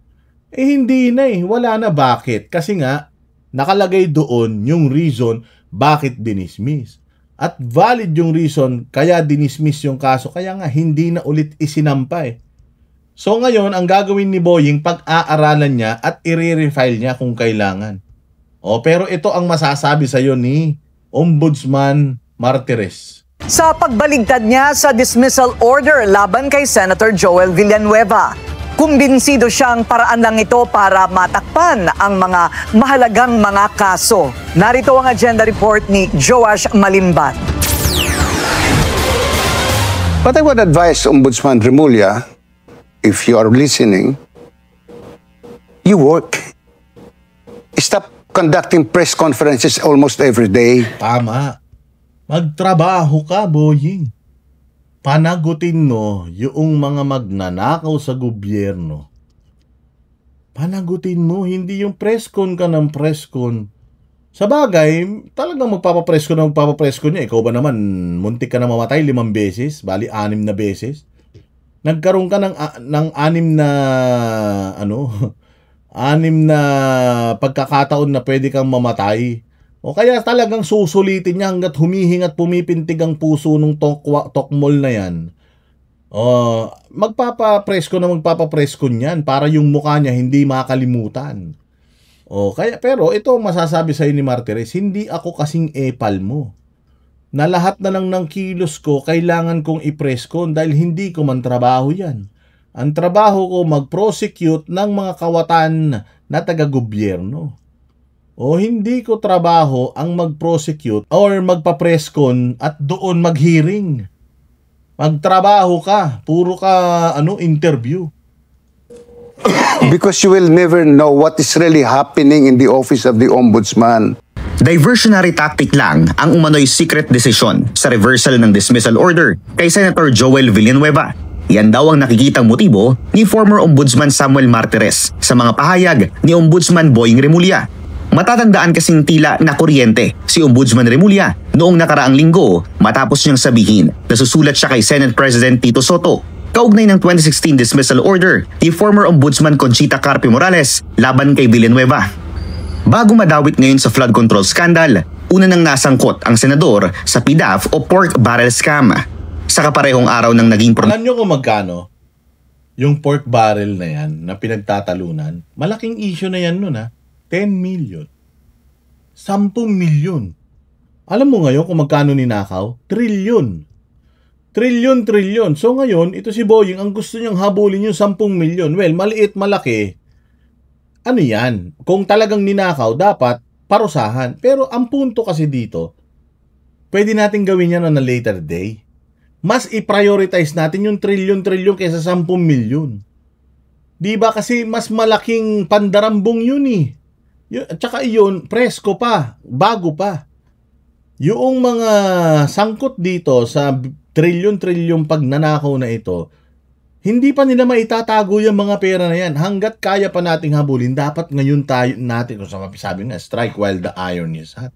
Hindi na wala na. Bakit? Kasi nga nakalagay doon yung reason bakit dinismiss. At valid yung reason kaya dinismiss yung kaso, kaya nga hindi na ulit isinampa So ngayon, ang gagawin ni Boying, pag-aaralan niya at i-refile niya kung kailangan. Pero ito ang masasabi sa iyo ni Ombudsman Martires. Sa pagbaligtad niya sa dismissal order laban kay Senator Joel Villanueva, kumbinsido siyang paraan lang ito para matakpan ang mga mahalagang mga kaso. Narito ang agenda report ni Joash Malimbat. But I would advise Ombudsman Remulla, if you are listening, you work. Stop conducting press conferences almost every day. Tama. Magtrabaho ka, Boying. Panagutin mo yung mga magnanakaw sa gobyerno. Panagutin mo, hindi yung press con ka ng press con. Sa bagay, talagang magpapapress con niya. Ikaw ba naman, muntik ka na mamatay 5 beses, bali 6 na beses. Nagkaroon ka ng 6 na 6 na pagkakataon na pwede kang mamatay. O kaya talagang susulitin niya hanggat humihing at pumipintig ang puso ng tokmol na yan. Magpapapress ko niyan para yung mukha niya hindi makalimutan. Pero ito masasabi sa ni Martires, hindi ako kasing epal mo. Na lahat na lang ng kilos ko kailangan kong i-press con dahil hindi ko man trabaho yan. Ang trabaho ko mag-prosecute ng mga kawatan na taga-gobyerno. Hindi ko trabaho ang mag-prosecute or magpa-press con at doon mag-hearing. Magtrabaho ka, puro ka interview. Because you will never know what is really happening in the office of the Ombudsman. Diversionary tactic lang ang umano'y secret decision sa reversal ng dismissal order kay Senator Joel Villanueva. Yan daw ang nakikitang motibo ni former Ombudsman Samuel Martires sa mga pahayag ni Ombudsman Boying Remulla. Matatandaan kasing tila na kuryente si Ombudsman Remulla noong nakaraang linggo matapos niyang sabihin na susulat siya kay Senate President Tito Soto kaugnay ng 2016 dismissal order ni former Ombudsman Conchita Carpio Morales laban kay Villanueva. Bago madawit ngayon sa flood control scandal, una nang nasangkot ang senador sa PDAF o pork barrel scam. Sa kaparehong araw ng naging Alam nyo kung magkano yung pork barrel na yan na pinagtatalunan? Malaking issue na yan nun 10 million. 10 million. Alam mo ngayon kung magkano ninakaw? Trillion. Trillion. So ngayon, ito si Boying, ang gusto niyang habulin yung 10 million. Well, maliit, malaki. Ano yan? Kung talagang ninakaw, dapat parusahan. Pero ang punto kasi dito, pwede natin gawin yan on a later day. Mas i-prioritize natin yung trillion kaysa 10 milyon. Di ba kasi mas malaking pandarambong yun At saka yun, presko pa, bago pa. Yung mga sangkot dito sa trillion pagnanakaw na ito, hindi pa nila maitatago yung mga pera na yan. Hanggat kaya pa nating habulin, dapat ngayon natin, kung sabi nga, strike while the iron is hot.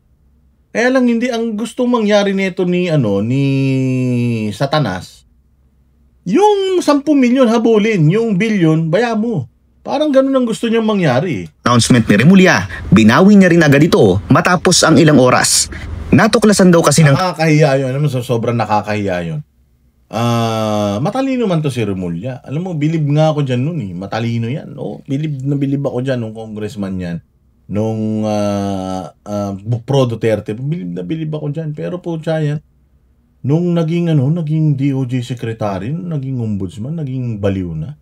Kaya lang hindi ang gustong mangyari nito ni Satanas. Yung 10 milyon habulin, yung billion, baya mo. Parang ganun ang gusto niyang mangyari. Announcement ni Remulla, binawi niya rin agad ito matapos ang ilang oras. Natuklasan daw kasi ng nakakahiya yun. Alam mo, sobrang nakakahiya yun. Matalino man to si Remulla. Alam mo, bilib nga ako dyan nun Matalino yan. Bilib ako dyan nung congressman yan. Nung Pro Duterte, bilib ako dyan. Pero po siya yan, nung naging DOJ secretary, naging ombudsman, naging baliw na.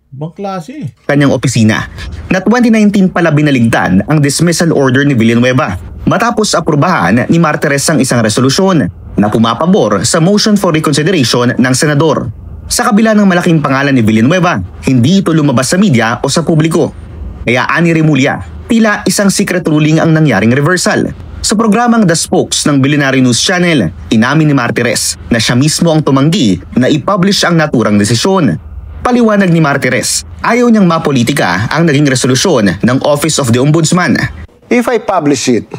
Ibang klase kanyang opisina na 2019 pala binaligtad ang dismissal order ni Villanueva matapos aprubahan ni Martires ang isang resolusyon na pumapabor sa motion for reconsideration ng senador. Sa kabila ng malaking pangalan ni Villanueva, hindi ito lumabas sa media o sa publiko. Kaya ani Remulla, tila isang secret ruling ang nangyaring reversal. Sa programang The Spokes ng Billionaire News Channel, inamin ni Martires na siya mismo ang tumanggi na i-publish ang naturang desisyon. Paliwanag ni Martires, ayaw niyang mapolitika ang naging resolusyon ng Office of the Ombudsman. If I publish it,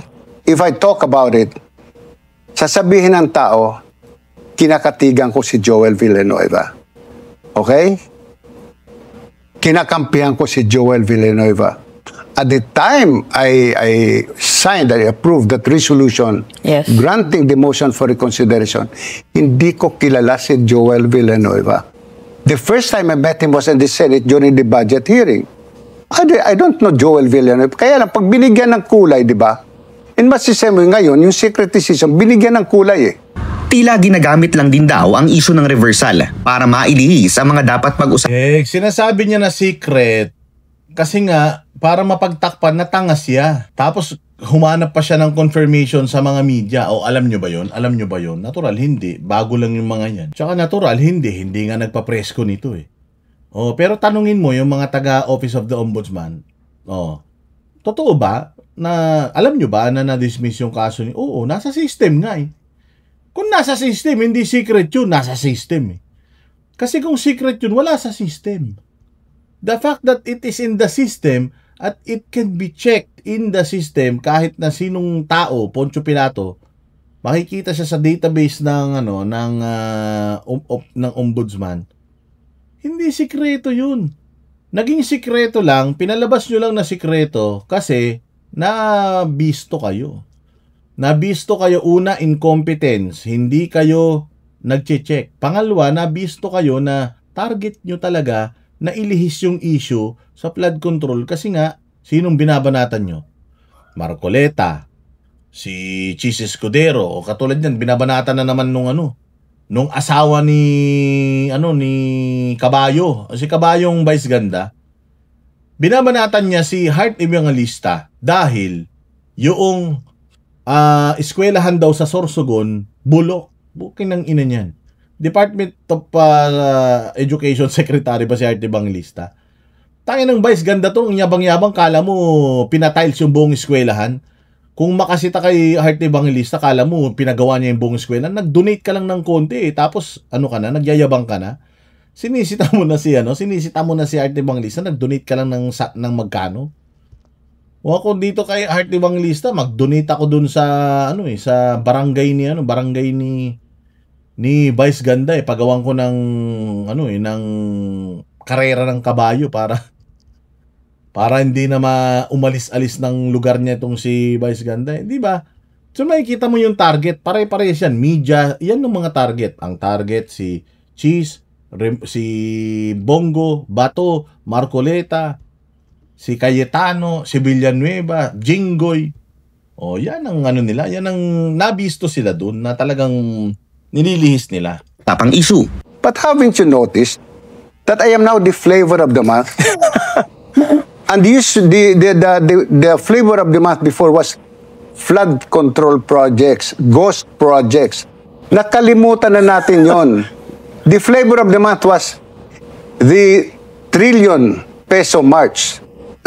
if I talk about it, sasabihin ng tao, kinakatigan ko si Joel Villanueva. Okay? Kinakampihan ko si Joel Villanueva. At the time I signed, I approved that resolution, granting the motion for reconsideration, hindi ko kilala si Joel Villanueva. The first time I met him was in the Senate during the budget hearing. I don't know Joel Villanueva. Kaya lang, pag binigyan ng kulay, di ba? In masisemo ngayon, yung secret decision, binigyan ng kulay Tila ginagamit lang din daw ang issue ng reversal para mailihis ang mga dapat pag-usapan. Sinasabi niya na secret kasi nga, para mapagtakpan na tanga siya. Tapos, humanap pa siya ng confirmation sa mga media. O, alam nyo ba yon? Alam nyo ba yon? Natural, hindi. Bago lang yung mga yan. Tsaka natural, hindi. Hindi nga nagpapresko nito pero tanungin mo yung mga taga-Office of the Ombudsman. Totoo ba na, alam nyo ba na na-dismiss yung kaso niyo? Oo, nasa system nga Kung nasa system, hindi secret yun. Nasa system Kasi kung secret yun, wala sa system. The fact that it is in the system at it can be checked in the system kahit na sinong tao, Poncio Pilato, makikita siya sa database ng ng ombudsman. Hindi sikreto 'yun. Naging sikreto lang, pinalabas nyo lang na sikreto kasi nabisto kayo. Nabisto kayo una, incompetence, hindi kayo nagche-check. Pangalawa, nabisto kayo na target nyo talaga na ilihis yung issue sa flood control kasi nga, sinong binabanatan nyo? Marcoleta, si Chis Escudero, o katulad yan, binabanatan na naman nung asawa ni Caballo, si Caballo yung vice ganda. Binabanatan niya si Heart Evangelista dahil yung eskwelahan daw sa Sorsogon, bulok. Bukin ng ina niyan. Department of Education Secretary ba si Heart Evangelista? Tangin ng vice ganda to, ang yabang-yabang, kala mo pinatiles yung buong eskwelahan. Kung makasita kay Heart Evangelista, kala mo pinagawa niya yung buong eskwela, nag-donate ka lang ng konti tapos ano ka na, nagyayabang ka na. Sinisita mo na si Heart Evangelista, nag-donate ka lang ng magkano. O ako dito kay Heart Evangelista, mag-donate ako dun sa sa barangay ni Vice Ganda pagawan ko ng ng karera ng kabayo para hindi na umalis-alis ng lugar niya itong si Vice Ganda, di ba? So makikita mo yung target, pare-parehas yan, media, yan yung mga target. Ang target si Cheese, si Bongo, Bato, Marcoleta, si Cayetano, si Villanueva, Jinggoy. O yan ang nila, yan ang nabisto sila doon na talagang nililihis nila. Tapang issue. But haven't you noticed that I am now the flavor of the month? And the flavor of the month before was flood control projects, ghost projects. Nakalimutan na natin yon. The flavor of the month was the trillion peso march.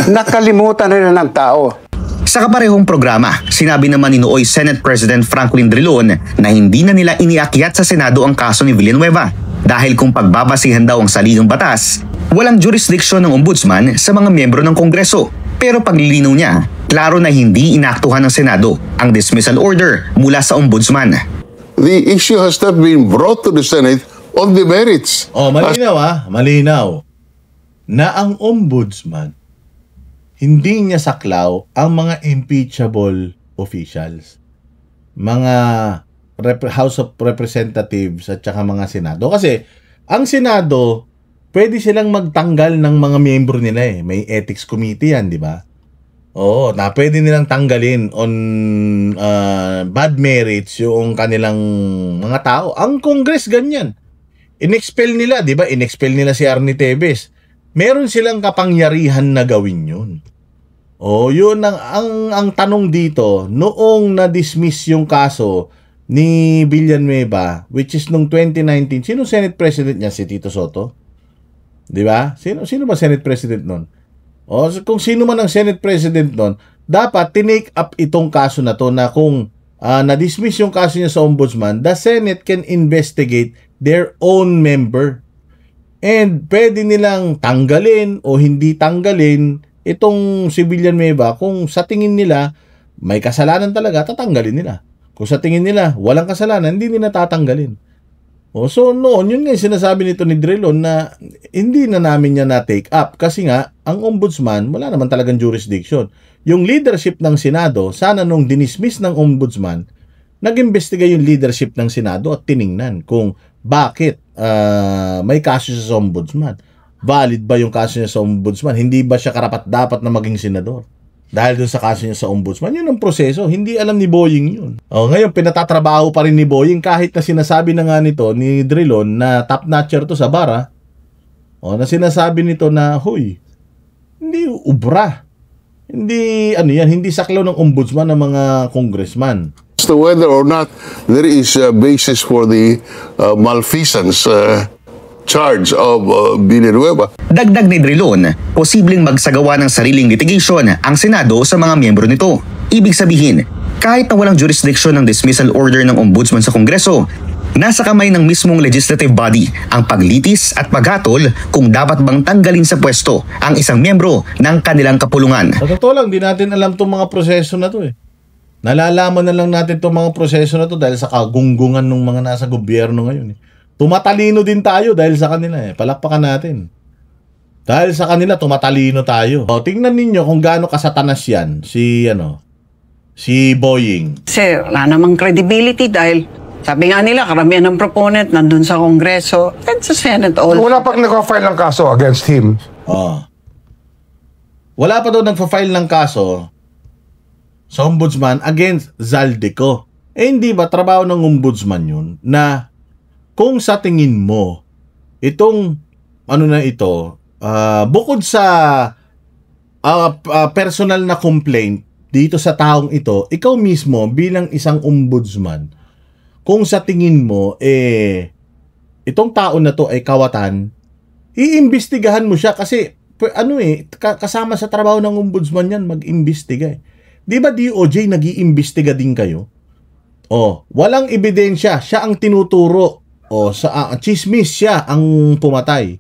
Nakalimutan na ng tao. Sa kaparehong programa, sinabi naman ni Nooy Senate President Franklin Drilon na hindi na nila iniakyat sa Senado ang kaso ni Villanueva dahil kung pagbabasihan daw ang saligang batas, walang jurisdiksyon ng ombudsman sa mga miyembro ng Kongreso. Pero paglilinaw niya, klaro na hindi inaktuhan ng Senado ang dismissal order mula sa ombudsman. The issue has not been brought to the Senate on the merits. Malinaw na ang ombudsman hindi niya saklaw ang mga impeachable officials, mga House of Representatives at saka mga Senado. Kasi ang Senado, pwede silang magtanggal ng mga miyembro nila May ethics committee yan, di ba? Oo, na pwede nilang tanggalin on bad merits yung kanilang mga tao. Ang Congress ganyan. In-expel nila, di ba? In-expel nila si Arnie Tevez. Meron silang kapangyarihan na gawin yun. Yun ang tanong dito, noong na-dismiss yung kaso ni Villanueva, which is nung 2019, sino Senate President niya? Si Tito Soto? Di ba? Sino ba Senate President nun? Kung sino man ang Senate President nun, dapat tinake up itong kaso na to na kung na-dismiss yung kaso niya sa Ombudsman, the Senate can investigate their own member. And pwede nilang tanggalin o hindi tanggalin itong si Villanueva kung sa tingin nila may kasalanan talaga, tatanggalin nila. Kung sa tingin nila walang kasalanan, hindi nila tatanggalin. So noon, yun nga yung sinasabi nito ni Drilon na hindi na namin niya na-take up kasi nga, ang ombudsman, wala naman talagang jurisdiction. Yung leadership ng Senado, sana nung dinismiss ng ombudsman, nag-imbestiga yung leadership ng Senado at tiningnan kung bakit may kaso siya sa ombudsman. Valid ba yung kaso niya sa ombudsman? Hindi ba siya karapat-dapat na maging senador? Dahil doon sa kaso niya sa ombudsman, yun ang proseso. Hindi alam ni Boying yun. Ngayon, pinatatrabaho pa rin ni Boying kahit na sinasabi na nga nito ni Drilon na top-notcher to sa bara. Na sinasabi nito na, huy, hindi ubra. Hindi, hindi saklaw ng ombudsman ng mga congressman. As to whether or not there is a basis for the malfeasance charge of Villanueva. Dagdag ni Drilon, posibleng magsagawa ng sariling litigation ang Senado sa mga miyembro nito. Ibig sabihin, kahit na walang jurisdiction ng dismissal order ng ombudsman sa Kongreso, nasa kamay ng mismong legislative body ang paglitis at paghatol kung dapat bang tanggalin sa pwesto ang isang miyembro ng kanilang kapulungan. Sa totoo lang, di natin alam itong mga proseso na to Nalalaman na lang natin itong mga proseso na to dahil sa kagunggungan ng mga nasa gobyerno ngayon Tumatalino din tayo dahil sa kanila Palakpakan natin. Dahil sa kanila, tumatalino tayo. Tingnan ninyo kung gaano kasatanas yan si Boying. Kasi wala namang credibility dahil sabi nga nila, karamihan ng proponent nandun sa Kongreso and sa Senate also. Wala pang nag-file ng kaso against him. Wala pa daw nagpa-file ng kaso sa ombudsman against Zaldico. Hindi ba trabaho ng ombudsman yun na kung sa tingin mo, itong bukod sa personal na complaint dito sa taong ito, ikaw mismo bilang isang ombudsman, kung sa tingin mo, itong tao na to ay kawatan, iimbestigahan mo siya kasi, kasama sa trabaho ng ombudsman yan, mag-imbestiga Di ba DOJ nag-iimbestiga din kayo? Oh, walang ebidensya, siya ang tinuturo. Oh, sa chismis siya ang pumatay.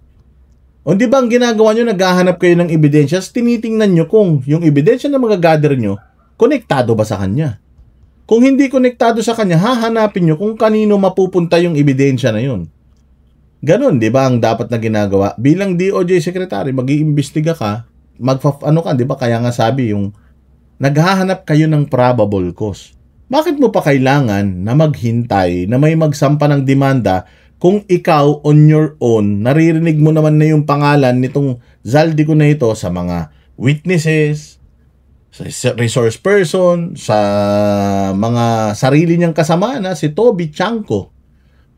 O di ba ang ginagawa nyo, naghahanap kayo ng ebidensya, tinitingnan nyo kung yung ebidensya na magagather nyo, konektado ba sa kanya? Kung hindi konektado sa kanya, hahanapin nyo kung kanino mapupunta yung ebidensya na yun. Ganon, di ba ang dapat na ginagawa? Bilang DOJ Secretary, mag-iimbestiga ka, di ba? Kaya nga sabi yung, naghahanap kayo ng probable cause. Bakit mo pa kailangan na maghintay na may magsampa ng demanda kung ikaw on your own, naririnig mo naman na yung pangalan nitong Zaldico na ito sa mga witnesses, sa resource person, sa mga sarili niyang kasama na si Toby Chanko.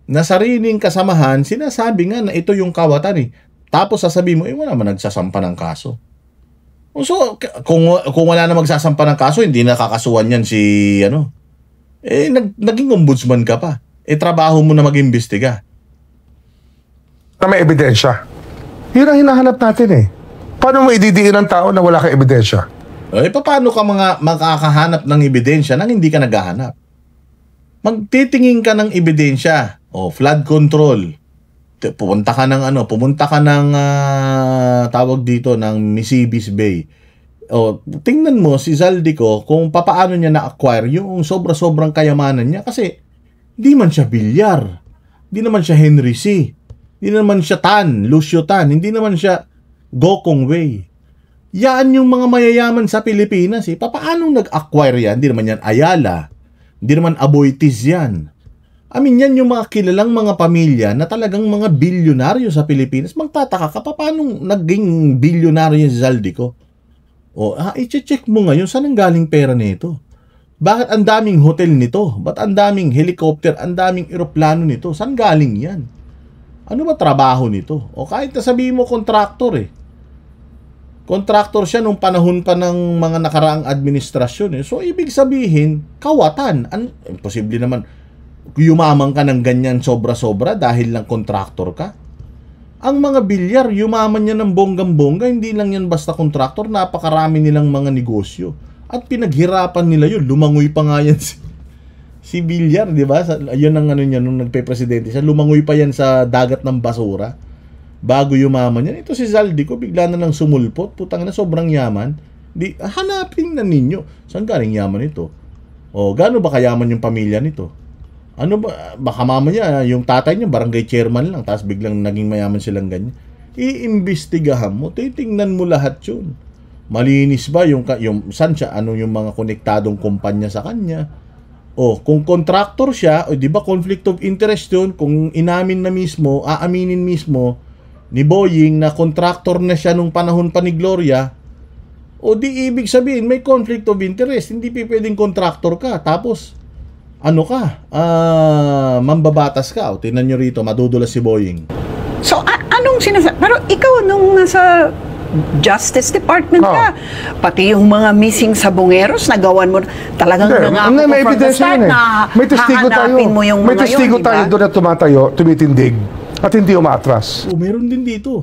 Na sariling kasamahan, sinasabi nga na ito yung kawatan eh. Tapos sasabihin mo, wala naman nagsasampa ng kaso. So, kung wala na magsasampa ng kaso, hindi nakakasuhan yan si, naging ombudsman ka pa. Trabaho mo na mag-imbestiga. Na may ebidensya. Yun ang hinahanap natin eh. Paano mo ididiin ang tao na wala kang ebidensya? Paano ka makakahanap ng ebidensya nang hindi ka naghahanap? Magtitingin ka ng ebidensya. Flood control. Pumunta ka ng tawag dito ng Misibis Bay. Tingnan mo si Zaldico kung papaano niya na-acquire yung sobra-sobrang kayamanan niya kasi di man siya Bilyar, di naman siya Henry C, di naman siya Lucio Tan, hindi naman siya Gokong Wei. Yan yung mga mayayaman sa Pilipinas eh. Papaano nag-acquire yan? Di naman yan Ayala, di naman Aboitiz yan. Yan yung mga kilalang mga pamilya na talagang mga bilyonaryo sa Pilipinas. Magtataka ka, paano naging bilyonaryo si Zaldico? I-check mo ngayon, saan ang galing pera nito? Bakit ang daming hotel nito? Ba't ang daming helicopter, ang daming eroplano nito? Saan galing yan? Ano ba trabaho nito? Kahit na sabihin mo contractor eh. Contractor siya nung panahon pa ng mga nakaraang administrasyon eh. So, ibig sabihin, kawatan. Imposible naman, yumaman ka ng ganyan sobra-sobra dahil lang contractor ka. Ang mga bilyar, yumaman niya ng bonggang-bongga, hindi lang yan basta contractor, napakarami nilang mga negosyo. At pinaghirapan nila yun, lumangoy pa nga yan si Bilyar, di ba? Yun ang niya nung nagpe-presidente siya, lumangoy pa yan sa dagat ng basura bago yumaman yan. Ito si Zaldico, bigla na lang sumulpot, putang na sobrang yaman. Hanapin na ninyo, saan galing yaman ito? Gaano ba kayaman yung pamilya nito? Baka mamaya yung tatay niya barangay chairman lang tapos biglang naging mayaman silang ganyan. Iimbestigahan mo, titingnan mo lahat yun. Malinis ba yung saan siya, yung mga konektadong kumpanya sa kanya? Kung contractor siya, di ba conflict of interest yun? Kung aaminin mismo ni Boying na contractor na siya nung panahon pa ni Gloria, di ibig sabihin may conflict of interest. Hindi pwedeng contractor ka tapos mambabatas ka. Tingnan nyo rito, madudulas si Boying. So, anong sinasabi? Pero ikaw, nung nasa Justice Department ka, pati yung mga missing sabongeros, nagawan mo, talagang nangako from the start na hahanapin mo yung may mga testigo yun, tayo doon na tumatayo, tumitindig, at hindi umatras. Meron din dito.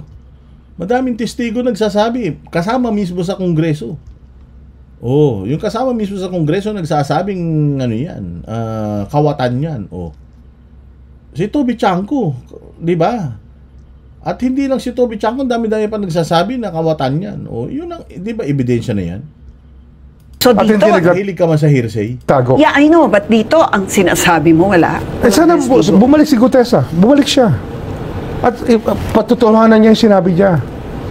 Madaming testigo nagsasabi, kasama mismo sa Kongreso. Yung kasama mismo sa Kongreso nagsasabing kawatan yan. Si Toby Chanko, di ba? At hindi lang si Toby Chanko, dami-dami pa nagsasabi na kawatan yan. Yun ang, di ba, ebidensya na yan? So dito, hilig ka man sa hearsay? Tago. Yeah, I know, but dito, ang sinasabi mo, wala. Sana bumalik si Gutesa. Bumalik siya. At patutuhanan niya yung sinabi niya.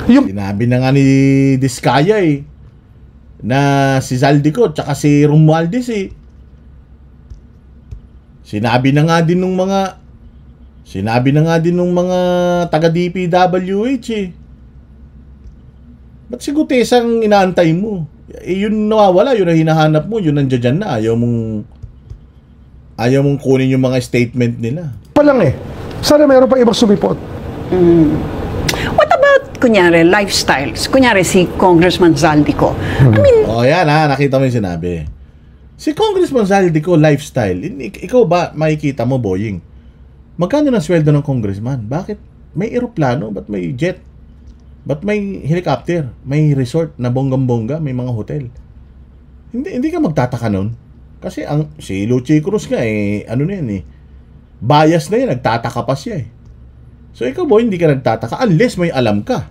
Sinabi na nga ni Diskaya na si Zaldico tsaka si Romualdez sinabi na nga din nung mga taga DPWH ba't si Gutesa ang inaantay mo? Yun nawawala, yun ang hinahanap mo, yun nandiyan na, ayaw mong kunin yung mga statement nila sana mayroon pa ibang sumipot. What about, kunyari, lifestyles? Kunyari, si Congressman Zaldico. Yan nakita mo yung sinabi. Si Congressman Zaldico, lifestyle. Ikaw ba, makikita mo, Boying? Magkano ng sweldo ng congressman? Bakit? May eroplano? Ba't may jet? Ba't may helicopter? May resort na bonggang-bongga? May mga hotel? Hindi ka magtataka nun. Kasi si Lucy Cruz nga ano na yan bias na yan, nagtataka pa siya So ikaw boy, hindi ka nagtataka unless may alam ka.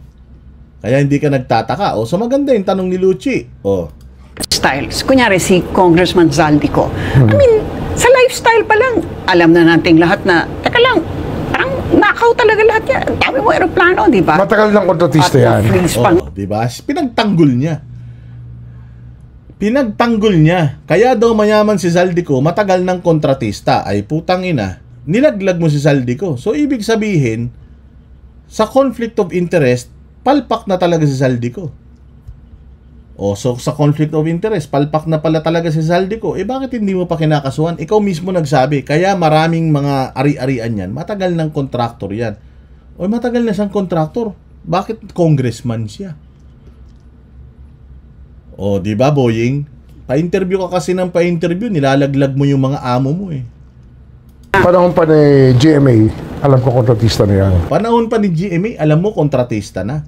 Kaya hindi ka nagtataka. So maganda yung tanong ni Lucy. Styles. Kunyari si Congressman Zaldico. I mean, sa lifestyle pa lang, alam na nating lahat na, teka lang, parang nakaw talaga lahat yan. Ang dami mo aeroplano, di ba? Matagal ng kontratista yan. Di ba? Pinagtanggol niya. Kaya daw mayaman si Zaldico, matagal ng kontratista. Ay putang ina, nilaglag mo si Zaldico. So ibig sabihin, sa conflict of interest, palpak na talaga si Zaldico. So sa conflict of interest, palpak na pala talaga si Zaldico. Bakit hindi mo pa kinakasuhan? Ikaw mismo nagsabi, kaya maraming mga ari-arian yan. Matagal ng kontraktor yan. Matagal na siyang kontraktor. Bakit congressman siya? Di ba, Boying? Pa-interview ka kasi ng pa-interview, nilalaglag mo yung mga amo mo Panahon pa ni GMA, alam ko kontratista na yan. Panahon pa ni GMA, alam mo kontratista na.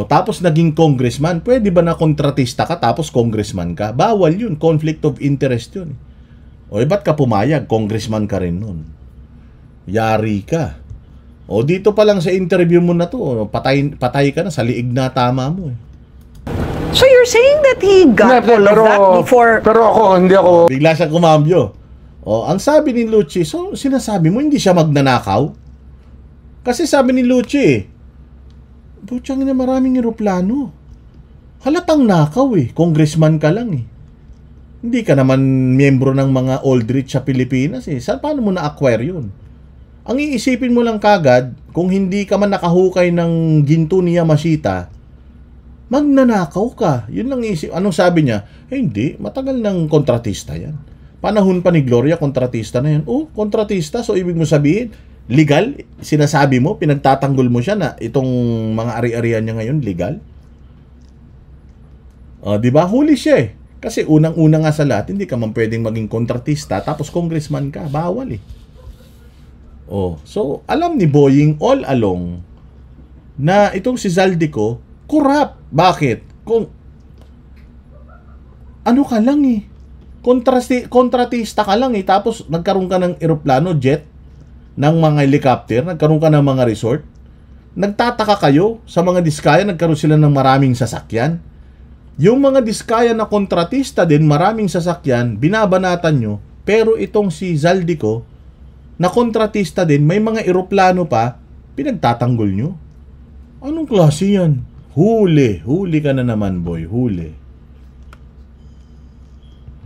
Tapos naging congressman. Pwede ba na kontratista ka tapos congressman ka? Bawal yun. Conflict of interest yun. Ba't ka pumayag? Congressman ka rin nun. Yari ka. Dito pa lang sa interview mo na to, patay ka na sa liig na tama mo So you're saying that he got all of that before? Pero hindi ako... Bigla siya kumambyo. Ang sabi ni Lucy, so sinasabi mo hindi siya magnanakaw? Kasi sabi ni Lucy, putyang na maraming eroplano. Halatang nakaw congressman ka lang Hindi ka naman miyembro ng mga Aldrich sa Pilipinas Paano mo na-acquire yun? Ang iisipin mo lang kagad, kung hindi ka man nakahukay ng ginto ni Yamashita, magnanakaw ka. Yun lang isip. Anong sabi niya? Hindi, matagal ng kontratista yan. Panahon pa ni Gloria, kontratista na yan. Kontratista, so ibig mo sabihin, legal? Sinasabi mo, pinagtatanggol mo siya na itong mga ari-arian niya ngayon, legal? Di ba? Huli siya Kasi unang-una nga sa lahat, hindi ka man pwedeng maging kontratista, tapos congressman ka. Bawal So, alam ni Boying all along na itong si Zaldico, corrupt. Bakit? Kung ano ka lang kontratista ka lang tapos nagkaroon ka ng eroplano, jet, ng mga helicopter, nagkaroon ka ng mga resort. Nagtataka kayo sa mga diskaya, nagkaroon sila ng maraming sasakyan. Yung mga diskaya na kontratista din, maraming sasakyan, binabanatan nyo, pero itong si Zaldico, na kontratista din, may mga eroplano pa, pinagtatanggol nyo. Anong klase yan? Huli ka na naman, boy, huli.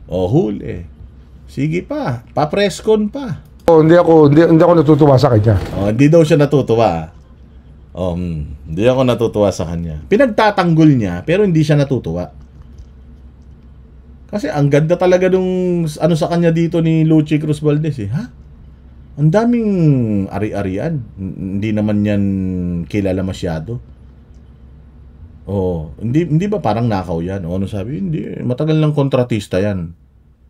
Huli. Sige pa, pa-presscon pa. Hindi ako natutuwa sa kanya. Hindi daw siya natutuwa. Hindi ako natutuwa sa kanya. Pinagtatanggol niya, pero hindi siya natutuwa. Kasi ang ganda talaga nung ano sa kanya dito ni Lucy Cruz Valdez Ang daming ari-arian. Hindi naman yan kilala masyado. Hindi ba parang nakaw yan? Ano sabi? Hindi, matagal lang kontratista yan.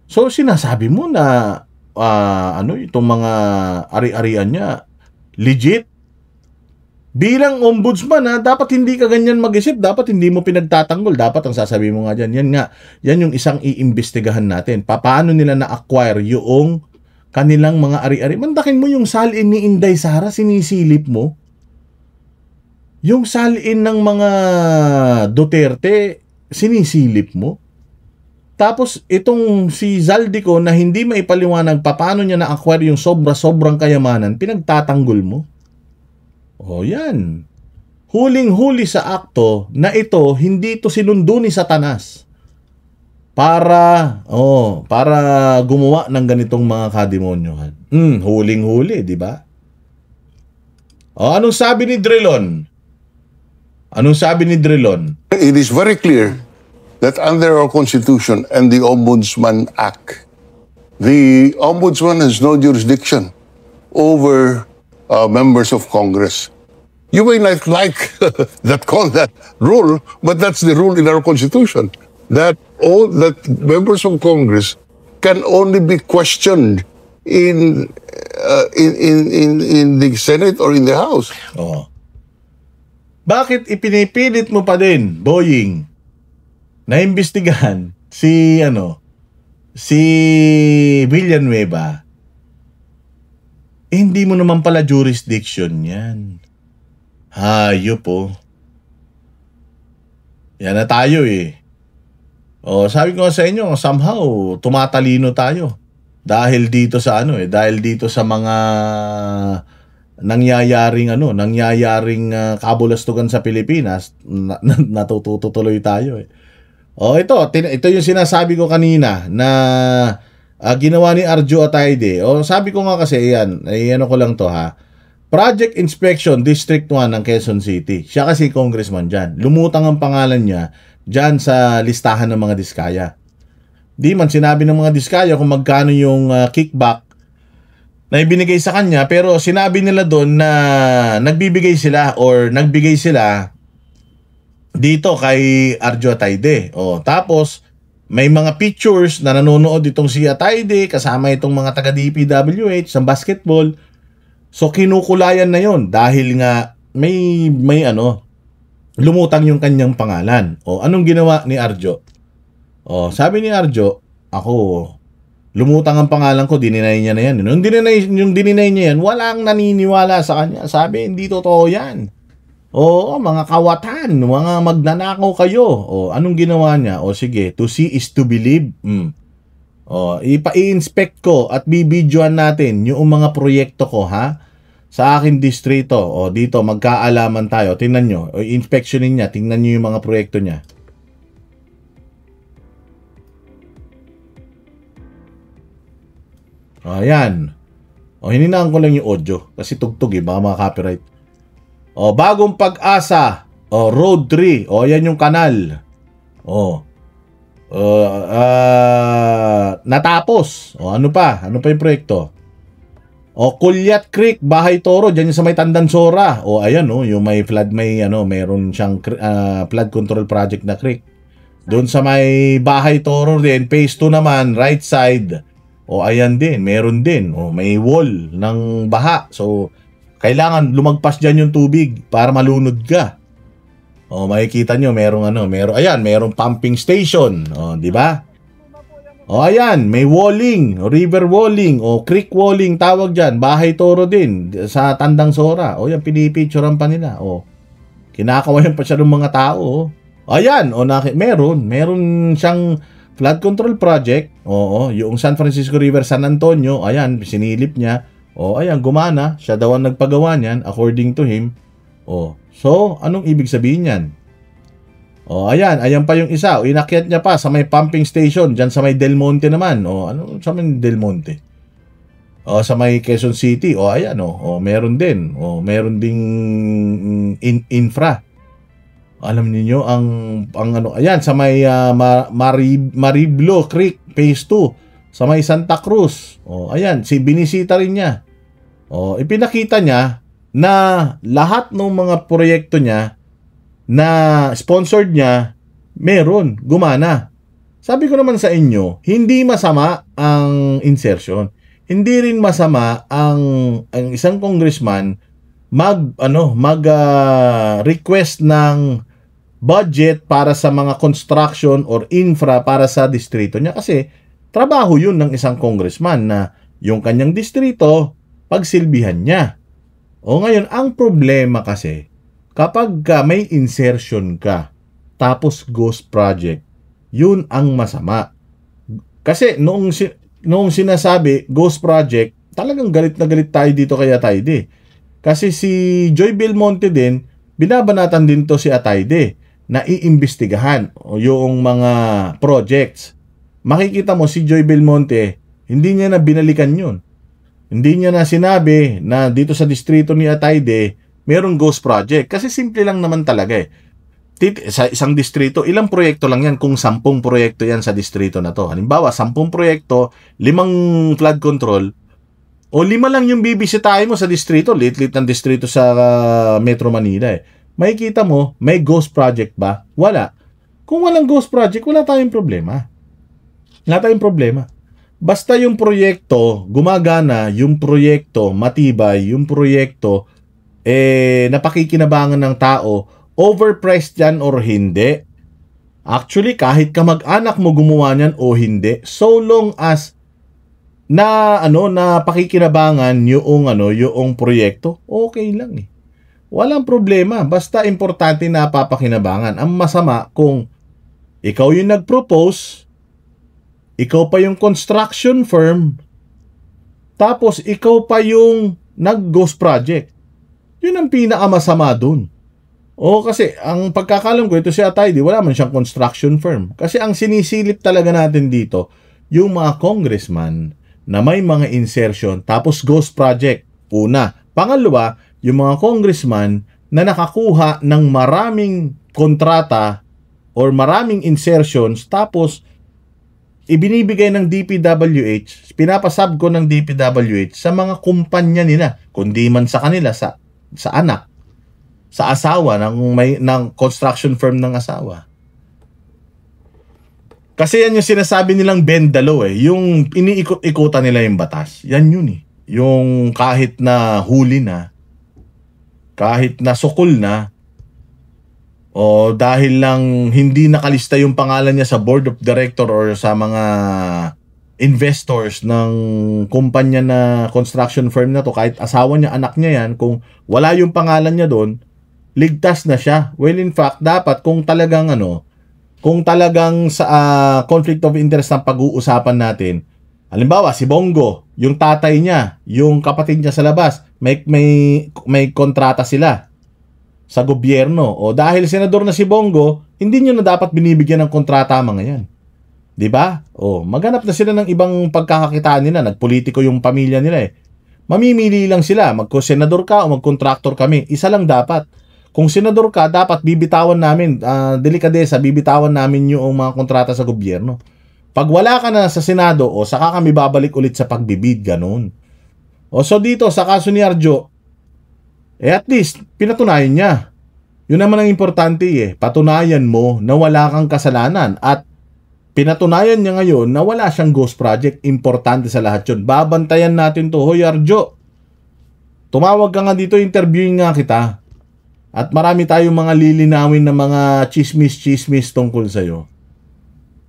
So sinasabi mo na itong mga ari-arian niya legit? Bilang ombudsman dapat hindi ka ganyan mag-isip, dapat hindi mo pinagtatanggol, dapat ang sasabihin mo nga dyan, yan yung isang iimbestigahan natin. Paano nila na-acquire yung kanilang mga ari-ari? Mandakin mo yung salin ni Inday Sara, sinisilip mo. Yung salin ng mga Duterte, sinisilip mo. Tapos itong si Zaldico na hindi maipaliwanag paano niya na-acquire yung sobrang kayamanan, pinagtatanggol mo. Yan. Huling-huli sa akto na ito, hindi ito sinundo ni Satanas para gumawa ng ganitong mga kademonyohan. Huling-huli, di ba? Anong sabi ni Drilon? It is very clear that under our Constitution and the Ombudsman Act, the Ombudsman has no jurisdiction over members of Congress. You may not like that rule, but that's the rule in our Constitution. That members of Congress can only be questioned in the Senate or in the House. Bakit ipinipilit mo pa din, Boying, na imbestigahan si Villanueva, hindi mo naman pala jurisdiction yan. Hayop po. Yan na tayo eh. Sabi ko sa inyo, somehow tumatalino tayo. Dahil dito sa dahil dito sa mga nangyayaring kabulastugan sa Pilipinas, natututuloy tayo eh. Ito yung sinasabi ko kanina na ginawa ni Arjo Atayde. Sabi ko nga kasi ko lang to ha. Project Inspection District 1 ng Quezon City. Siya kasi congressman dyan. Lumutang ang pangalan niya dyan sa listahan ng mga diskaya. Di man sinabi ng mga diskaya kung magkano yung kickback na ibinigay sa kanya, pero sinabi nila doon na nagbigay sila dito kay Arjo Atayde. Tapos may mga pictures na nanonood itong si Atayde kasama itong mga taga DPWH sa basketball. So kinukulayan na yon dahil nga may lumutang yung kanyang pangalan. Anong ginawa ni Arjo? Sabi ni Arjo, ako lumutang ang pangalan ko, dininay niya na yan. Yung dininay niya yan, walang naniniwala sa kanya. Sabi, hindi totoo yan. Mga kawatan, mga magnanakaw kayo. Anong ginawa niya? Sige, to see is to believe. I-inspect ko at bibidyoan natin yung mga proyekto ko, ha? Sa akin distrito. Dito, magkaalaman tayo. Tingnan nyo. Inspectionin niya. Tingnan nyo yung mga proyekto niya. Ayan. Hininaan ko lang yung audio. Kasi tugtog baka mga copyright. Bagong Pag-asa. Road 3. Yan yung kanal. Natapos. Ano pa? Ano pa yung proyekto? Kulyat Creek, Bahay Toro, diyan sa may Tandansora. Ayan yung may flood, meron siyang flood control project na creek. Doon sa may Bahay Toro din, phase 2 naman, right side. Ayan din, meron din. May wall ng baha. So, kailangan lumagpas diyan yung tubig para malunod ka. Makikita nyo, merong pumping station. Di ba? Ayan, may walling, river walling, creek walling, tawag dyan. Bahay Toro din, sa Tandansora. Yan, pinipicturean pa nila. Kinakawayan pa siya ng mga tao. Ayan, meron siyang flood control project. Yung San Francisco River, San Antonio, ayan, sinilip niya. Ayan, gumana. Siya daw ang nagpagawa niyan, according to him. So, anong ibig sabihin yan? Ayan pa yung isa. Inakyat niya pa sa may pumping station, dyan sa may Del Monte naman. Ano sa may Del Monte? Sa may Quezon City. Ayan, meron din. Meron ding infra. Alam niyo ang ayan, sa may Mariblo Creek, phase 2. Sa may Santa Cruz. Ayan, binisita rin niya. Ipinakita niya na lahat ng mga proyekto niya na sponsored niya, meron, gumana. Sabi ko naman sa inyo, hindi masama ang insertion. Hindi rin masama ang isang congressman request ng budget para sa mga construction or infra para sa distrito niya. Kasi trabaho yun ng isang congressman na yung kanyang distrito, pagsilbihan niya. Ngayon, ang problema kasi, kapag may insertion ka, tapos ghost project, yun ang masama. Kasi noong sinasabi, ghost project, talagang galit na galit tayo dito kay Atayde. Kasi si Joy Belmonte din, binabanatan din to si Atayde na iimbestigahan yung mga projects. Makikita mo si Joy Belmonte, hindi niya na binalikan yun. Hindi niya na sinabi na dito sa distrito ni Atayde, merong ghost project. Kasi simple lang naman talaga eh. Sa isang distrito, ilang proyekto lang yan kung 10 proyekto yan sa distrito na to. Halimbawa, 10 proyekto, 5 flood control, o 5 lang yung bibisitahin mo sa distrito. Lit-lit ng distrito sa Metro Manila eh. Makikita mo, may ghost project ba? Wala. Kung walang ghost project, wala tayong problema. Wala tayong problema. Basta yung proyekto, gumagana, yung proyekto, matibay, yung proyekto, napakikinabangan ng tao, overpriced yan or hindi, Actually, kahit kamag-anak mo gumawa niyan o hindi, so long as na pakikinabangan yung proyekto, okay lang eh. Walang problema, basta importante na papakinabangan. Ang masama kung ikaw yung nag-propose, ikaw pa yung construction firm, tapos ikaw pa yung nag-ghost project. Yun ang pinakamasama dun. O kasi ang pagkakalam ko, ito si Atayde, wala man siyang construction firm. Kasi ang sinisilip talaga natin dito, yung mga congressman na may mga insertion, tapos ghost project. Una. Pangalawa, yung mga congressman na nakakuha ng maraming kontrata or maraming insertions, tapos ibinibigay ng DPWH, pinapasab ko ng DPWH sa mga kumpanya nila, kundi man sa kanila, sa anak, sa asawa ng construction firm ng asawa. Kasi yan yung sinasabi nilang bendalo eh, yung iniikot-ikutan nila yung batas. Yan yun eh. Yung kahit na huli na, kahit na sukol na, o dahil lang hindi nakalista yung pangalan niya sa board of director or sa mga investors ng kumpanya na construction firm na to, kahit asawa niya, anak niya yan, kung wala yung pangalan niya doon, ligtas na siya. Well, in fact, dapat kung talagang sa conflict of interest ang pag-uusapan natin, halimbawa si Bongo, yung tatay niya, yung kapatid niya sa labas, may kontrata sila sa gobyerno. O dahil senador na si Bongo, hindi niyo na dapat binibigyan ng kontrata mga yan. 'Di ba? O maghanap na sila ng ibang pagkakakitaan nila, nagpolitiko yung pamilya nila eh. Mamimili lang sila, magko-senador ka o mag-contractor kami. Isa lang dapat. Kung senador ka, dapat bibitawan namin, delikadesa, bibitawan namin yung mga kontrata sa gobyerno. Pag wala ka na sa Senado, o saka kami babalik ulit sa pagbibid, ganun. O so dito, sa kaso ni Arjo, at least, pinatunayan niya. Yun naman ang importante eh. Patunayan mo na wala kang kasalanan. At pinatunayan niya ngayon na wala siyang ghost project. Importante sa lahat yun. Babantayan natin to. Hoy Arjo, tumawag ka nga dito, interviewin nga kita. At marami tayong mga lilinawin na mga chismis-chismis tungkol sa'yo.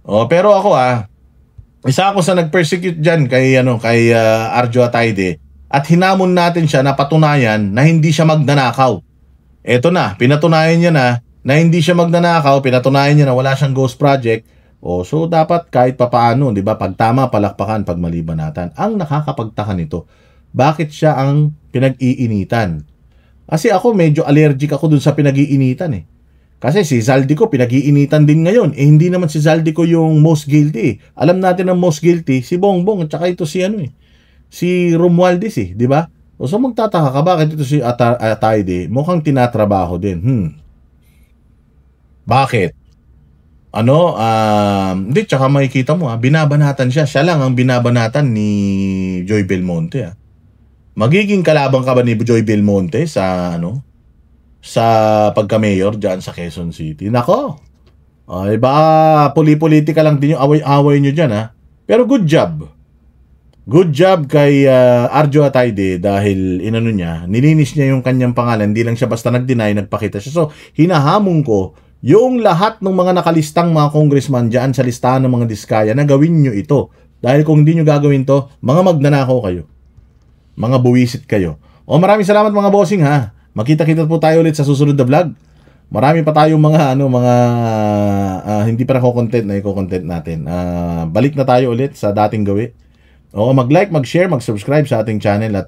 O, pero ako isa ako sa nag-persecute dyan kay Arjo Atayde. At hinamon natin siya na patunayan na hindi siya magnanakaw. Eto na, pinatunayan niya na hindi siya magnanakaw, pinatunayan niya na wala siyang ghost project. O, so dapat kahit papaano, di ba, pag tama, palakpakan, pag mali banatan. Ang nakakapagtaka nito, bakit siya ang pinag-iinitan? Kasi ako medyo allergic ako dun sa pinag-iinitan eh. Kasi si Zaldico pinag-iinitan din ngayon. Eh hindi naman si Zaldico yung most guilty eh. Alam natin ang most guilty si Bongbong at saka ito si Romualdez eh, di ba? O so magtataka ka, bakit ito si Atayde mukhang tinatrabaho din. Bakit? Hindi, tsaka makikita mo binabanatan siya. Siya lang ang binabanatan ni Joy Belmonte Magiging kalaban ka ba ni Joy Belmonte sa pagka-mayor diyan sa Quezon City? Nako. Ay baka puli-politika lang din yung away-away niyo diyan Pero good job. Good job kay Arjo Atayde dahil nilinis niya yung kanyang pangalan. Hindi lang siya basta nag-deny, nagpakita siya. So, hinahamon ko yung lahat ng mga nakalistang mga congressman diyan sa listahan ng mga diskaya na gawin niyo ito. Dahil kung hindi niyo gagawin to, mga magnanakaw kayo. Mga buwisit kayo. O maraming salamat mga bossing Makita-kita po tayo ulit sa susunod na vlog. Marami pa tayong mga hindi pa nako-content na i-content natin. Balik na tayo ulit sa dating gawi. O mag-like, mag-share, mag-subscribe sa ating channel at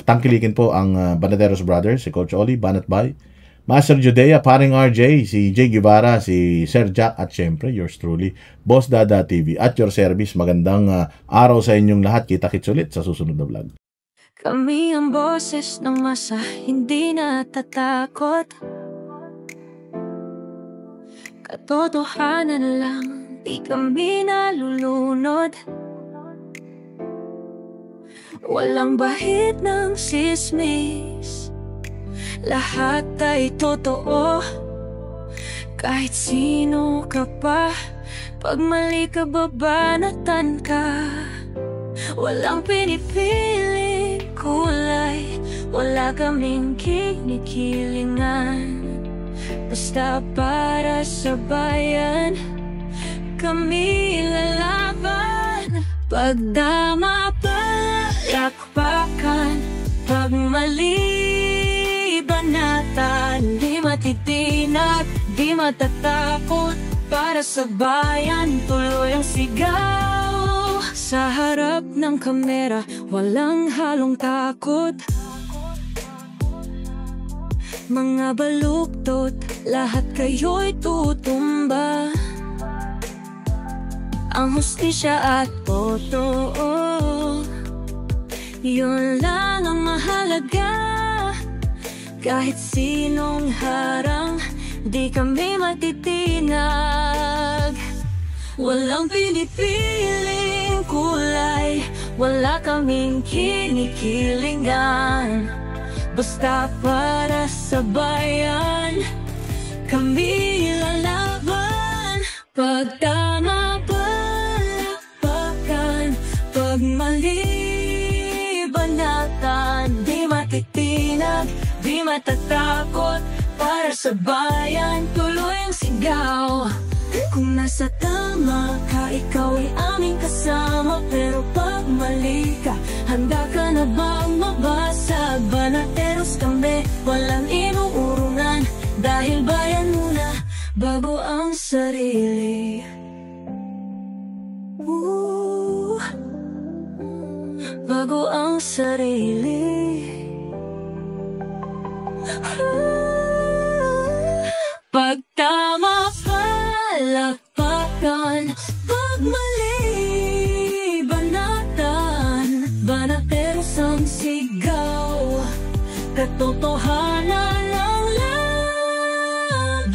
tangkilikin po ang Banateros Brothers, si Coach Oli, Banat Bay, Master Judea, Paring RJ, si Jay Guevara, si Sir Jack at syempre yours truly, Boss Dada TV at your service. Magandang araw sa inyong lahat. Kita-kits ulit sa susunod na vlog. Kami ang boses ng masa, hindi natatakot. Katotohanan lang, di kami nalulunod. Walang bahid ng sismis, lahat ay totoo. Kahit sino ka pa, pag mali ka babanatan ka. Walang pinipiling kulay, wala kaming kinikilingan. basta para sa bayan kami lalaban. Pagdama palakpakan, pag mali banatan, di matitinag, di matatakot, para sa bayan tuloy ang sigaw. Sa harap ng kamera, walang halong takot. Mga baluktot, lahat kayo'y tutumba. Ang hustisya at totoo, yun lang ang mahalaga. Kahit sinong harang, di kami matitinag. Walang pinipiling kulay, wala kaming kinikilingan. Basta para sa bayan kami lalaban. Pag tama palakpakan, pag mali banatan, di matitinag, di matatakot, para sa bayan tuloy ang sigaw. Kung nasa tama ka, ikaw ay aming kasama. Pero pag mali ka, handa ka na bang mabasag? Banateros kami, walang inuurungan, dahil bayan muna bago ang sarili. Bago ang sarili. Pag tama palakpakan, pag mali banatan, banateros ang sigaw, katotohanan ang laban.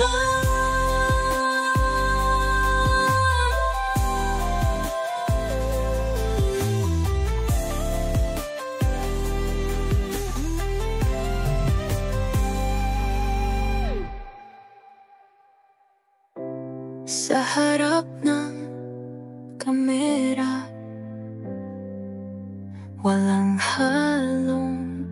Sa harap ng kamera, walang halong